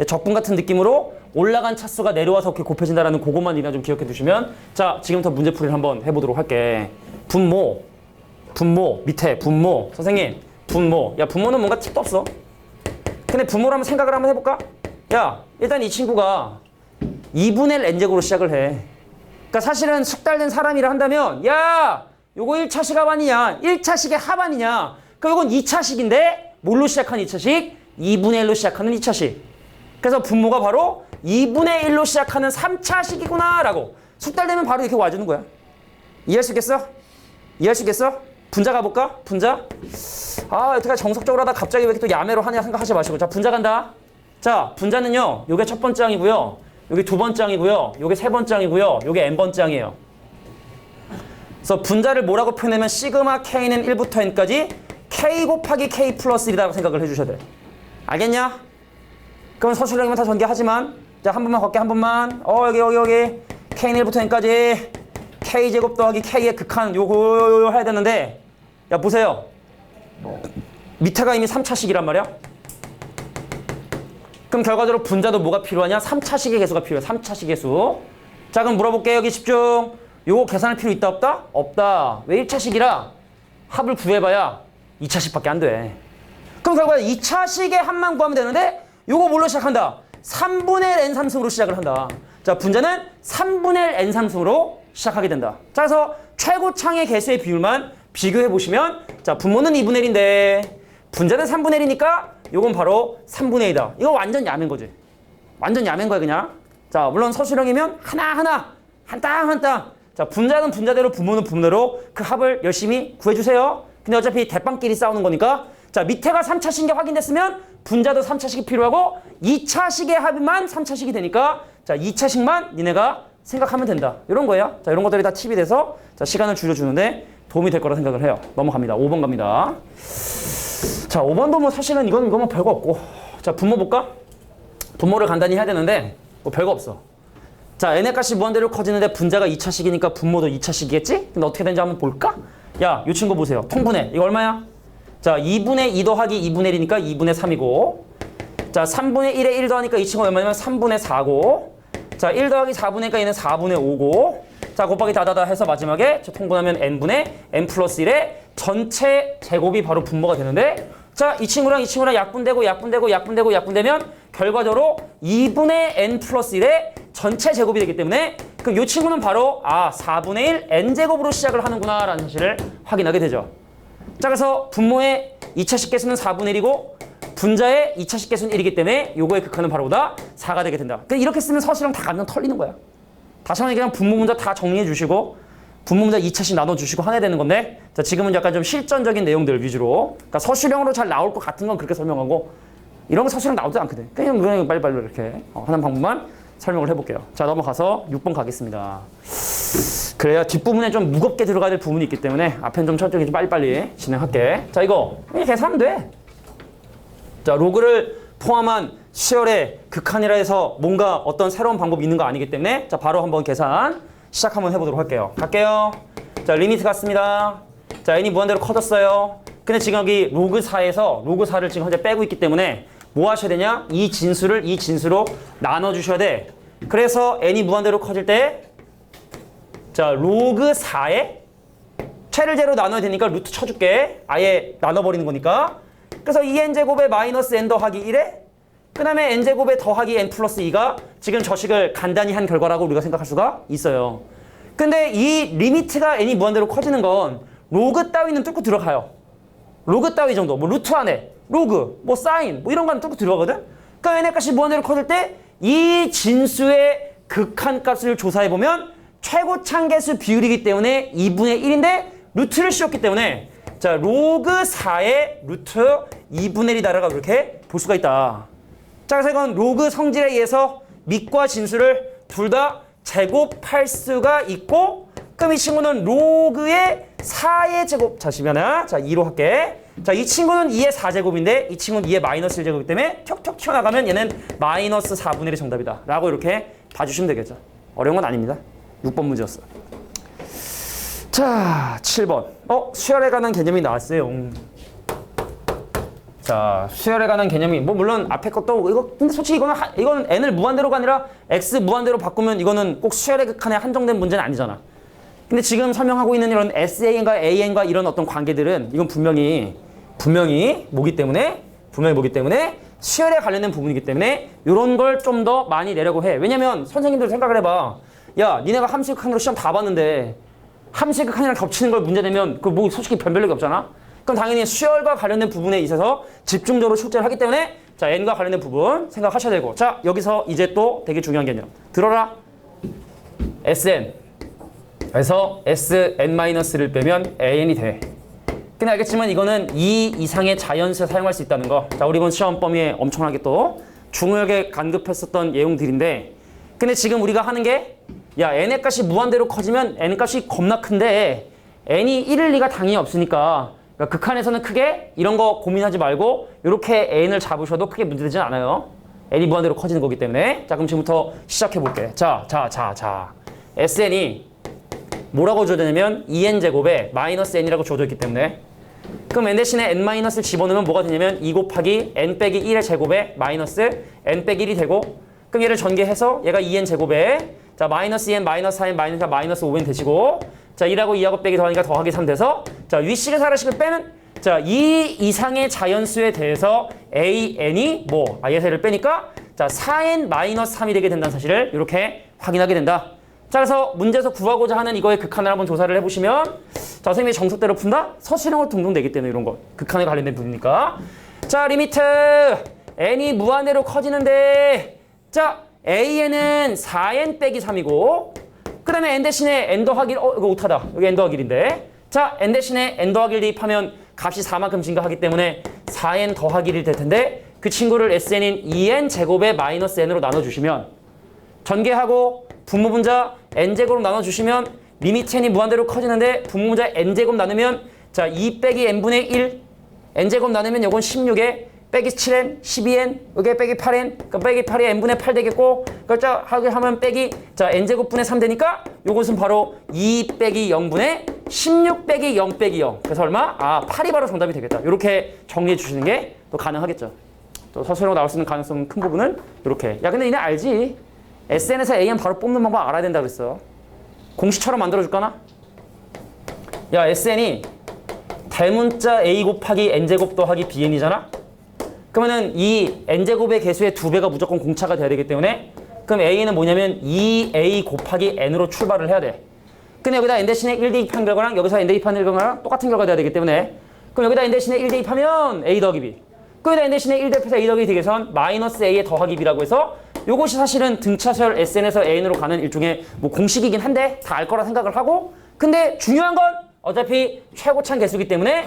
적분 같은 느낌으로 올라간 차수가 내려와서 이렇게 곱해진다라는 그것만 일단 좀 기억해 두시면, 자, 지금부터 문제풀이를 한번 해보도록 할게. 분모 밑에 분모. 선생님, 분모. 야, 분모는 뭔가 팁도 없어. 근데 분모를 한번 생각을 한번 해볼까? 야, 일단 이 친구가 2분의 1 n제곱으로 시작을 해. 그러니까 사실은 숙달된 사람이라 한다면, 야, 요거 1차식 합 아니냐? 1차식의 합 아니냐? 그러니까 요건 2차식인데 뭘로 시작한 2차식? 2분의 1로 시작하는 2차식. 그래서 분모가 바로 2분의 1로 시작하는 3차식이구나 라고 숙달되면 바로 이렇게 와주는 거야. 이해할 수 있겠어? 이해할 수 있겠어? 분자 가볼까? 분자? 아, 여태까지 정석적으로 하다 갑자기 왜 이렇게 또 야매로 하냐 생각하지 마시고. 자, 분자 간다. 자, 분자는요, 요게 첫 번째 항이고요, 요게 두 번째 항이고요, 요게 세 번째 항이고요, 요게 n번째 항이에요. 그래서 분자를 뭐라고 표현하면 시그마 k는 1부터 n까지 k 곱하기 k 플러스 1이라고 생각을 해주셔야 돼. 알겠냐? 그럼 서술형이면 다 전개하지만, 자, 한 번만 걷게, 한 번만. 여기 k는 1부터 n까지 k제곱 더하기 k의 극한 요거 해야 되는데, 야, 보세요. 밑에가 이미 3차식이란 말이야. 그럼 결과적으로 분자도 뭐가 필요하냐? 3차식의 개수가 필요해. 3차식의 수. 자, 그럼 물어볼게요. 여기 집중. 요거 계산할 필요 있다 없다? 없다. 왜 1차식이라? 합을 구해봐야 2차식밖에 안 돼. 그럼 결과에 2차식의 합만 구하면 되는데, 요거 뭘로 시작한다? 3분의 1 n3승으로 시작을 한다. 자, 분자는 3분의 1 n3승으로 시작하게 된다. 자, 그래서 최고창의 개수의 비율만 비교해 보시면, 자, 분모는 2분의 1인데 분자는 3분의 1이니까 요건 바로 3분의 2다. 이거 완전 야매인 거지. 완전 야매인 거야 그냥. 자, 물론 서술형이면 하나하나 한 땅 한 땅. 자, 분자는 분자대로 분모는 분모대로 그 합을 열심히 구해주세요. 근데 어차피 대빵끼리 싸우는 거니까, 자, 밑에가 3차식인 게 확인됐으면 분자도 3차식이 필요하고 2차식의 합만 3차식이 되니까, 자, 2차식만 니네가 생각하면 된다. 이런 거예요. 자, 이런 것들이 다 팁이 돼서, 자, 시간을 줄여주는데 도움이 될 거라 생각을 해요. 넘어갑니다. 5번 갑니다. 자, 5번도 뭐 사실은 이건 뭐 별거 없고. 자, 분모 볼까? 분모를 간단히 해야 되는데 뭐 별거 없어. 자, n의 값이 무한대로 커지는데 분자가 2차식이니까 분모도 2차식이겠지? 근데 어떻게 되는지 한번 볼까? 야, 이 친구 보세요. 통분해. 이거 얼마야? 자, 2분의 2 더하기 2분의 1이니까 2분의 3이고, 자, 3분의 1에 1 더하니까 이 친구가 얼마냐면 3분의 4고, 자, 1 더하기 4분의 1이니까 얘는 4분의 5고, 자, 곱하기 다다다 해서 마지막에 저 통분하면 n분의 n 플러스 1의 전체 제곱이 바로 분모가 되는데, 자, 이 친구랑 약분되면 결과적으로 2분의 n 플러스 1의 전체 제곱이 되기 때문에, 그럼 이 친구는 바로 4분의 1 n제곱으로 시작을 하는구나 라는 사실을 확인하게 되죠. 자, 그래서 분모의 2차식 개수는 4분의 1이고 분자의 2차식 개수는 1이기 때문에 요거의 극한은 바로 보다 4가 되게 된다. 그러니까 이렇게 쓰면 서술형 다 감정 털리는 거야. 다시 한번 그냥 분모 문자 다 정리해 주시고 분모 문자 2차씩 나눠주시고 하나 되는 건데, 자, 지금은 약간 좀 실전적인 내용들 위주로, 그러니까 서술형으로 잘 나올 것 같은 건 그렇게 설명하고 이런 거 서술형 나오지 않거든. 그냥 빨리빨리 이렇게 하는 방법만 설명을 해볼게요. 자, 넘어가서 6번 가겠습니다. 그래야 뒷부분에 좀 무겁게 들어가야 될 부분이 있기 때문에 앞에는 좀 천천히 좀 빨리빨리 진행할게. 자, 이거 계산하면 돼. 자, 로그를 포함한 수열의 극한이라 해서 뭔가 어떤 새로운 방법이 있는 거 아니기 때문에, 자, 바로 한번 계산 시작 한번 해보도록 할게요. 갈게요. 자, 리미트 갔습니다. 자, n이 무한대로 커졌어요. 근데 지금 여기 로그 4에서 로그 4를 지금 현재 빼고 있기 때문에 뭐 하셔야 되냐? 이 진수를 이 진수로 나눠주셔야 돼. 그래서 n이 무한대로 커질 때, 자, 로그 4에 최를 제로 나눠야 되니까 루트 쳐줄게. 아예 나눠버리는 거니까. 그래서 2n제곱에 마이너스 n 더하기 1에 그 다음에 n제곱에 더하기 n 플러스 2가 지금 저식을 간단히 한 결과라고 우리가 생각할 수가 있어요. 근데 이 리미트가 n이 무한대로 커지는 건 로그 따위는 뚫고 들어가요. 로그 따위 정도, 뭐 루트 안에 로그, 뭐 사인, 뭐 이런 거는 뚫고 들어가거든. 그러니까 n의 값이 무한대로 커질 때 이 진수의 극한 값을 조사해 보면 최고창 개수 비율이기 때문에 2분의 1인데 루트를 씌웠기 때문에, 자, 로그 4의 루트 2분의 1이다라고 이렇게 볼 수가 있다. 자, 그래서 이건 로그 성질에 의해서 밑과 진수를 둘 다 제곱할 수가 있고, 그럼 이 친구는 로그의 4의 제곱, 자, 2로 할게. 자, 이 친구는 2의 4제곱인데 이 친구는 2의 마이너스 1제곱이기 때문에 톡톡 튀어나가면 얘는 마이너스 4분의 1이 정답이다 라고 이렇게 봐주시면 되겠죠. 어려운 건 아닙니다. 6번 문제였어. 자, 7번. 수열에 관한 개념이 나왔어요. 자, 수열에 관한 개념이 뭐 물론 앞에 것도 이거 근데 솔직히 이거는 n을 무한대로가 아니라 x 무한대로 바꾸면 이거는 꼭 수열의 극한에 한정된 문제는 아니잖아. 근데 지금 설명하고 있는 이런 SAN과 AN과 이런 어떤 관계들은 이건 분명히 뭐기 때문에 수열에 관련된 부분이기 때문에 이런 걸 좀 더 많이 내려고 해. 왜냐면 선생님들 생각을 해봐. 야, 니네가 함수극한으로 시험 다 봤는데 함수극한이랑 겹치는 걸 문제 내면 그 뭐 솔직히 변별력이 없잖아. 그럼 당연히 수열과 관련된 부분에 있어서 집중적으로 출제를 하기 때문에 자, n과 관련된 부분 생각하셔야 되고 자, 여기서 이제 또 되게 중요한 개념 들어라. Sn 그래서 Sn-를 빼면 AN이 돼. 근데 알겠지만 이거는 2 이상의 자연수에 사용할 수 있다는 거. 자, 우리 이번 시험 범위에 엄청나게 또 중요하게 간급했었던 내용들인데 근데 지금 우리가 하는 게 야, n의 값이 무한대로 커지면 n 값이 겁나 큰데 n이 1일 리가 당연히 없으니까 그러니까 극한에서는 크게 이런 거 고민하지 말고 이렇게 n을 잡으셔도 크게 문제되진 않아요. n이 무한대로 커지는 거기 때문에 자, 그럼 지금부터 시작해 볼게. 자, SN이 뭐라고 줘야 되냐면 2n제곱에 마이너스 n이라고 줘져 있기 때문에 그럼 n 대신에 n-을 집어넣으면 뭐가 되냐면 2 곱하기 n 빼기 1의 제곱에 마이너스 n 빼기 1이 되고 그럼 얘를 전개해서 얘가 2n제곱에 자 마이너스 2n 마이너스 4n 마이너스 5n 되시고 자 1하고 2하고 빼기 더하니까 더하기 3 돼서 자 위식의 사라식을 빼면 자 2 이상의 자연수에 대해서 an이 예세를 빼니까 자 4n 마이너스 3이 되게 된다는 사실을 이렇게 확인하게 된다. 자, 그래서 문제에서 구하고자 하는 이거의 극한을 한번 조사를 해보시면 자, 선생님이 정석대로 푼다? 서술형으로 둥둥 되기 때문에 이런 거 극한에 관련된 부분이니까 자, 리미트 n이 무한대로 커지는데 자, an은 4n 빼기 3이고 그 다음에 n 대신에 n 더하기 이거 오타다. 여기 n 더하기 1인데 자, n 대신에 n 더하기 1 대입하면 값이 4만큼 증가하기 때문에 4n 더하기 1이 될 텐데 그 친구를 sn인 2n 제곱에 마이너스 n으로 나눠주시면 전개하고 분모분자 n제곱 나눠주시면 리미트 n이 무한대로 커지는데 분모분자 n제곱 나누면 자 2 빼기 n분의 1 n제곱 나누면 요건 16에 빼기 7n 12n 여기 빼기 8n 그러니까 빼기 8이 n분의 8 되겠고 그러니까 하게 하면 빼기 자 n제곱분의 3 되니까 요것은 바로 2 빼기 0분의 16 빼기 0 빼기 0 그래서 얼마? 8이 바로 정답이 되겠다. 이렇게 정리해 주시는 게 또 가능하겠죠. 또 서술형으로 나올 수 있는 가능성 큰 부분은 이렇게 야 근데 니네 알지? SN에서 AN 바로 뽑는 방법 알아야 된다 그랬어. 공식처럼 만들어줄까나? 야 SN이 대문자 A 곱하기 N제곱 더하기 BN이잖아? 그러면은 이 N제곱의 개수의 2배가 무조건 공차가 돼야 되기 때문에 그럼 AN은 뭐냐면 2A 곱하기 N으로 출발을 해야 돼. 근데 여기다 N 대신에 1 대입한 결과랑 여기서 N 대입한 결과랑 똑같은 결과가 돼야 되기 때문에 그럼 여기다 N 대신에 1 대입하면 A 더하기 B 여기다 N 대신에 1 대입해서 A 더하기 되기 위해선 마이너스 A의 더하기 B라고 해서 요것이 사실은 등차설 SN에서 AN으로 가는 일종의 뭐 공식이긴 한데 다 알 거라 생각을 하고 근데 중요한 건 어차피 최고차인 개수이기 때문에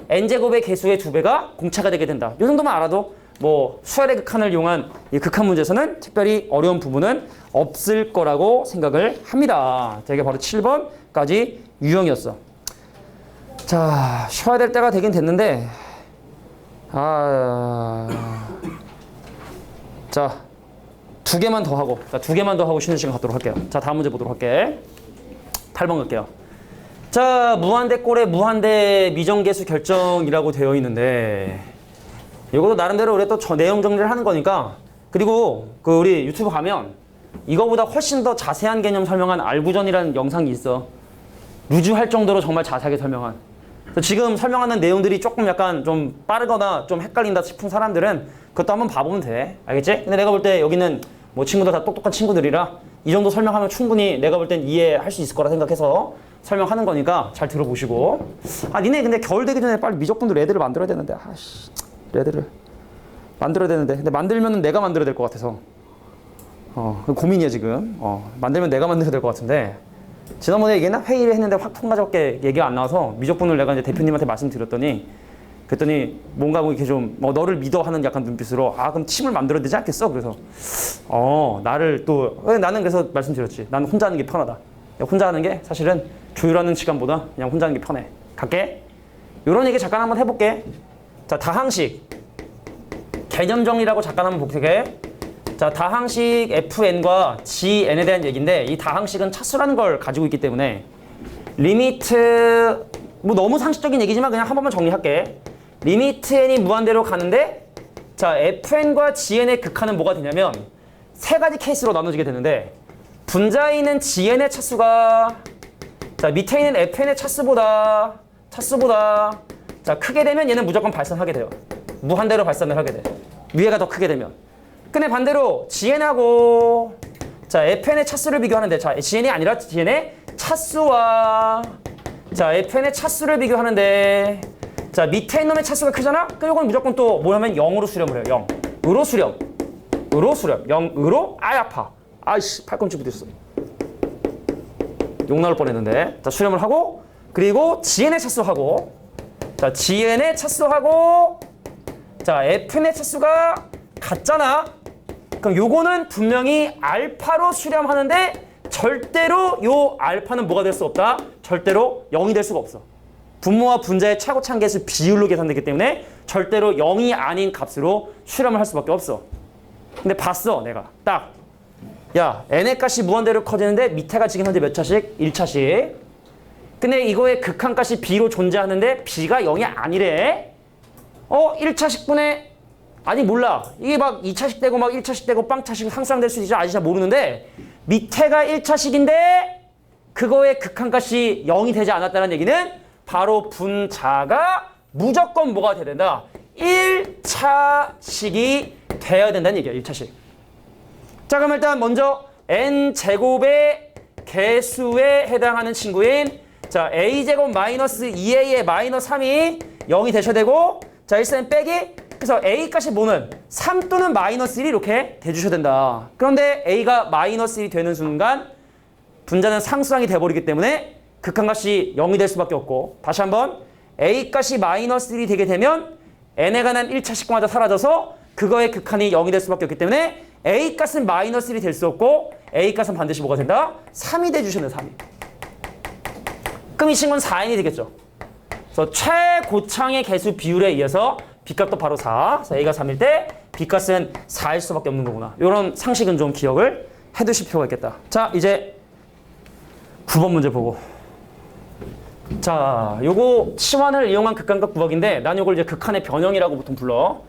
n제곱의 개수의 2배가 공차가 되게 된다. 이 정도만 알아도 뭐 수열의 극한을 이용한 이 극한 문제에서는 특별히 어려운 부분은 없을 거라고 생각을 합니다. 자, 이게 바로 7번까지 유형이었어. 자, 쉬어야 될 때가 되긴 됐는데 자 2개만 더 하고 자, 2개만 더 하고 쉬는 시간 갖도록 할게요. 자, 다음 문제 보도록 할게. 8번 갈게요. 자, 무한대꼴의 무한대 미정계수 결정이라고 되어 있는데 이것도 나름대로 우리 또 내용 정리를 하는 거니까 그리고 그 우리 유튜브 가면 이거보다 훨씬 더 자세한 개념 설명한 알구전이라는 영상이 있어. 루즈할 정도로 정말 자세하게 설명한. 지금 설명하는 내용들이 조금 약간 좀 빠르거나 좀 헷갈린다 싶은 사람들은 그것도 한번 봐보면 돼. 알겠지? 근데 내가 볼 때 여기는 뭐 친구들 다 똑똑한 친구들이라 이 정도 설명하면 충분히 내가 볼 땐 이해할 수 있을 거라 생각해서 설명하는 거니까 잘 들어보시고. 니네 근데 겨울 되기 전에 빨리 미적분도 레드를 만들어야 되는데 레드를 만들어야 되는데 근데 만들면은 내가 만들어야 될 것 같아서 고민이야 지금. 만들면 내가 만들어야 될 것 같은데 지난번에 얘기했나? 회의를 했는데 확 통과적게 얘기가 안 나와서 미적분을 내가 이제 대표님한테 말씀드렸더니 그랬더니 뭔가 뭐 이렇게 좀 너를 믿어 하는 약간 눈빛으로 그럼 팀을 만들어야 되지 않겠어? 그래서 나를 또 나는 그래서 말씀드렸지. 나는 혼자 하는 게 편하다. 혼자 하는 게 사실은 조율하는 시간보다 그냥 혼자 하는 게 편해. 갈게. 요런 얘기 잠깐 한번 해볼게. 자, 다항식 개념 정리라고 잠깐 한번 볼게. 자, 다항식 fn과 gn에 대한 얘기인데 이 다항식은 차수라는 걸 가지고 있기 때문에 리미트 뭐 너무 상식적인 얘기지만 그냥 한 번만 정리할게. 리미트 n이 무한대로 가는데 자, fn과 gn의 극한은 뭐가 되냐면 세 가지 케이스로 나눠지게 되는데 분자에 있는 gn의 차수가 자, 밑에 있는 fn의 차수보다 자, 크게 되면 얘는 무조건 발산하게 돼요. 무한대로 발산을 하게 돼. 위에가 더 크게 되면. 근데 반대로 gn하고 자, fn의 차수를 비교하는데 자, gn이 아니라 gn의 차수와 자, fn의 차수를 비교하는데 자, 밑에 있는 놈의 차수가 크잖아? 그럼 이건 무조건 또 뭐냐면 0으로 수렴을 해요. 0으로 수렴. 0으로 아이 아파. 아이씨, 팔꿈치 부딪혔어. 욕 나올 뻔했는데. 자, 수렴을 하고 그리고 gn의 차수하고 자, gn의 차수하고 자, fn의 차수가 같잖아. 그럼 요거는 분명히 알파로 수렴하는데 절대로 요 알파는 뭐가 될 수 없다? 절대로 0이 될 수가 없어. 분모와 분자의 차고차한 개수 비율로 계산되기 때문에 절대로 0이 아닌 값으로 수렴을 할 수밖에 없어. 근데 봤어, 내가. 딱. 야, n의 값이 무한대로 커지는데 밑에가 지금 현재 몇 차씩? 1차씩. 근데 이거의 극한값이 b로 존재하는데 b가 0이 아니래. 1차식분의 아니 몰라. 이게 막 2차식 되고 막 1차식 되고 빵차식 상상될 수 있지. 아직 잘 모르는데 밑에가 1차식인데 그거의 극한값이 0이 되지 않았다는 얘기는 바로 분자가 무조건 뭐가 돼야 된다? 1차식이 돼야 된다는 얘기야. 1차식. 자, 그럼 일단 먼저 n제곱의 개수에 해당하는 친구인 자, a제곱 마이너스 2a의 마이너스 3이 0이 되셔야 되고 자, 일단 빼기 그래서 a 값이 뭐는 3 또는 마이너스 1이 이렇게 돼주셔야 된다. 그런데 a가 마이너스 1이 되는 순간 분자는 상수항이 돼버리기 때문에 극한값이 0이 될 수밖에 없고 다시 한번 a 값이 마이너스 1이 되게 되면 n에 관한 1차식마다 사라져서 그거의 극한이 0이 될 수밖에 없기 때문에 a 값은 마이너스 1이 될 수 없고 a 값은 반드시 뭐가 된다? 3이 돼주셔야 돼요. 3이. 그럼 이 친구는 4n이 되겠죠. 그래서 최고창의 개수 비율에 의해서 b값도 바로 4. 그래서 a가 3일 때 b값은 4일 수밖에 없는 거구나. 이런 상식은 좀 기억을 해두실 필요가 있겠다. 자, 이제 9번 문제 보고. 자, 요거 치환을 이용한 극한값 구하기인데 난 요걸 이제 극한의 변형이라고 보통 불러.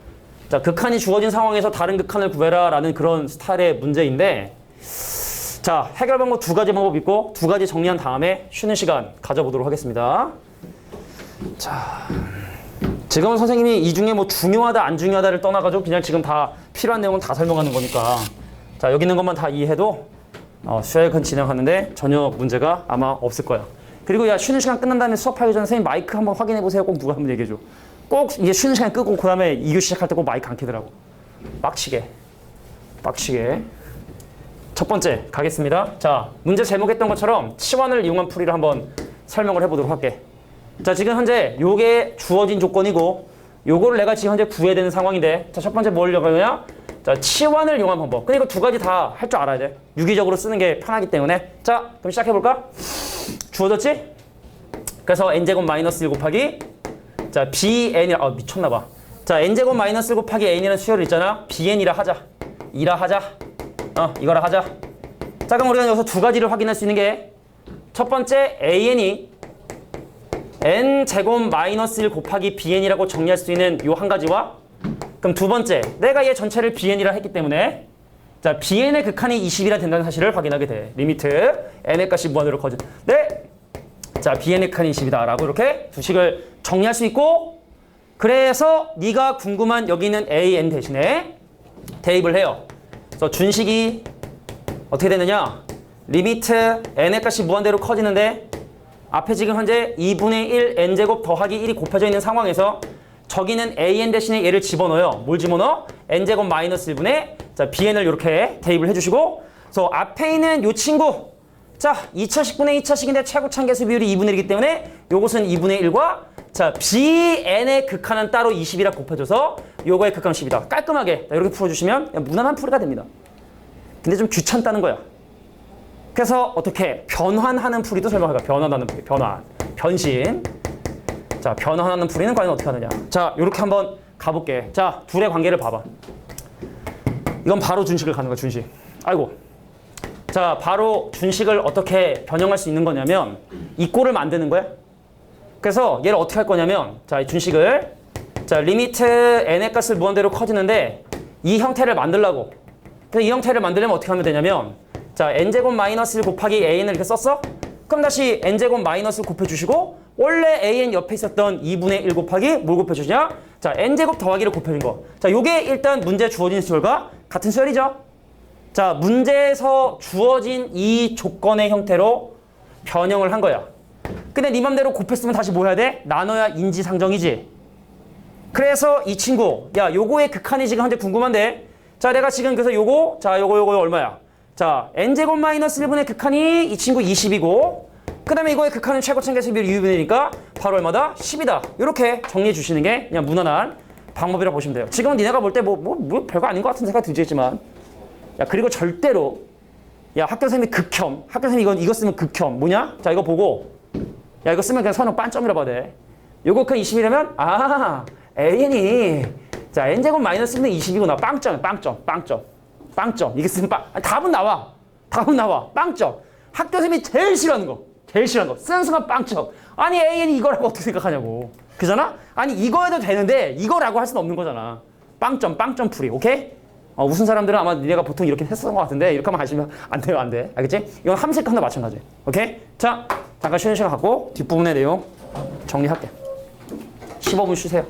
자, 극한이 주어진 상황에서 다른 극한을 구해라 라는 그런 스타일의 문제인데 자, 해결 방법 두 가지 방법 있고 두 가지 정리한 다음에 쉬는 시간 가져보도록 하겠습니다. 자, 지금은 선생님이 이 중에 뭐 중요하다 안 중요하다를 떠나가지고 그냥 지금 다 필요한 내용은 다 설명하는 거니까 자, 여기 있는 것만 다 이해해도 수학은 진행하는데 전혀 문제가 아마 없을 거야. 그리고 야, 쉬는 시간 끝난 다음에 수업하기 전에 선생님 마이크 한번 확인해 보세요. 꼭 누가 한번 얘기해줘. 꼭 이제 쉬는 시간 끄고 그 다음에 2교 시작할 때 꼭 마이크 안 켜더라고. 빡치게. 첫 번째 가겠습니다. 자, 문제 제목했던 것처럼 치환을 이용한 풀이를 한번 설명을 해보도록 할게. 자, 지금 현재 요게 주어진 조건이고 요거를 내가 지금 현재 구해야 되는 상황인데 자, 첫 번째 뭘 하려면 자, 치환을 이용한 방법. 근데 이거 두 가지 다 할 줄 알아야 돼. 유기적으로 쓰는 게 편하기 때문에. 자, 그럼 시작해볼까? 주어졌지? 그래서 n제곱 마이너스 1 곱하기 자, bn이 미쳤나봐. 자, n제곱 마이너스 1 곱하기 n이라는 수열을 있잖아. bn이라 하자. 이라 하자. 이거라 하자. 자, 그럼 우리가 여기서 두 가지를 확인할 수 있는 게 첫 번째 an이 n제곱 마이너스 1 곱하기 bn이라고 정리할 수 있는 요 한 가지와 그럼 두 번째 내가 얘 전체를 bn이라 했기 때문에 자, bn의 극한이 20이라 된다는 사실을 확인하게 돼. 리미트 n의 값이 무한으로 커져. 네. 자, bn의 극한이 20이다 라고 이렇게 두 식을 정리할 수 있고 그래서 네가 궁금한 여기 있는 an 대신에 대입을 해요. 그래서 준식이 어떻게 되느냐? 리미트 n의 값이 무한대로 커지는데 앞에 지금 현재 2분의 1 n제곱 더하기 1이 곱해져 있는 상황에서 저기는 an 대신에 얘를 집어넣어요. 뭘 집어넣어? n제곱 마이너스 1분의 자, bn을 이렇게 대입을 해주시고 그래서 앞에 있는 요 친구 자, 2차식분의 2차식인데 최고차한 개수 비율이 2분의 1이기 때문에 요것은 2분의 1과 자, bn의 극한은 따로 20이라 곱해줘서 요거의 극한 10이다. 깔끔하게 이렇게 풀어주시면 무난한 풀이가 됩니다. 근데 좀 귀찮다는 거야. 그래서 어떻게 변환하는 풀이도 설명할까? 변환하는 풀이, 변환, 변신. 자, 변환하는 풀이는 과연 어떻게 하느냐. 자, 요렇게 한번 가볼게. 자, 둘의 관계를 봐봐. 이건 바로 준식을 가는 거야, 준식. 아이고. 자, 바로 준식을 어떻게 변형할 수 있는 거냐면 이 꼴을 만드는 거야. 그래서 얘를 어떻게 할 거냐면 자, 이 준식을 자, 리미트 n의 값을 무한대로 커지는데 이 형태를 만들라고. 그래서 이 형태를 만들려면 어떻게 하면 되냐면 자, n제곱 마이너스 1 곱하기 an을 이렇게 썼어? 그럼 다시 n제곱 마이너스 곱해주시고 원래 an 옆에 있었던 2분의 1 곱하기 뭘 곱해주냐? 자, n제곱 더하기를 곱해준 거. 자, 요게 일단 문제 주어진 수열과 같은 수열이죠. 자, 문제에서 주어진 이 조건의 형태로 변형을 한 거야. 근데 네 맘대로 곱했으면 다시 뭐 해야 돼? 나눠야 인지상정이지. 그래서 이 친구, 야, 요거의 극한이 지금 현재 궁금한데. 자, 내가 지금 그래서 요거, 자, 요거 얼마야? 자, n제곱 마이너스 1분의 극한이 이 친구 20이고, 그 다음에 이거의 극한은 최고층계수 비율 2분의 1이니까 바로 얼마다? 10이다. 이렇게 정리해 주시는 게 그냥 무난한 방법이라고 보시면 돼요. 지금은 니네가 볼 때 뭐 별거 아닌 것 같은 생각 들지만, 야, 그리고 절대로, 야, 학교선생님이 극혐. 학교선생님이 이거 쓰면 극혐. 뭐냐? 자, 이거 보고, 야, 이거 쓰면 그냥 선은 반점이라 봐야 돼. 요거 그냥 20이라면, 아, AN이, 자, n제곱 마이너스 1은 20이구나. 빵점. 이게 쓰면 빵. 아니, 답은 나와. 빵점. 학교선생님이 제일 싫어하는 거. 쓰는 순간 빵점. 아니, AN이 이거라고 어떻게 생각하냐고. 그잖아? 아니, 이거 해도 되는데, 이거라고 할 수는 없는 거잖아. 빵점 풀이. 오케이? 웃은 사람들은 아마 니네가 보통 이렇게 했었던 것 같은데 이렇게 하면 하시면 안 돼요. 알겠지? 이건 함색 하나 마찬가지. 오케이? 자, 잠깐 쉬는 시간 갖고 뒷부분의 내용 정리할게. 15분 쉬세요.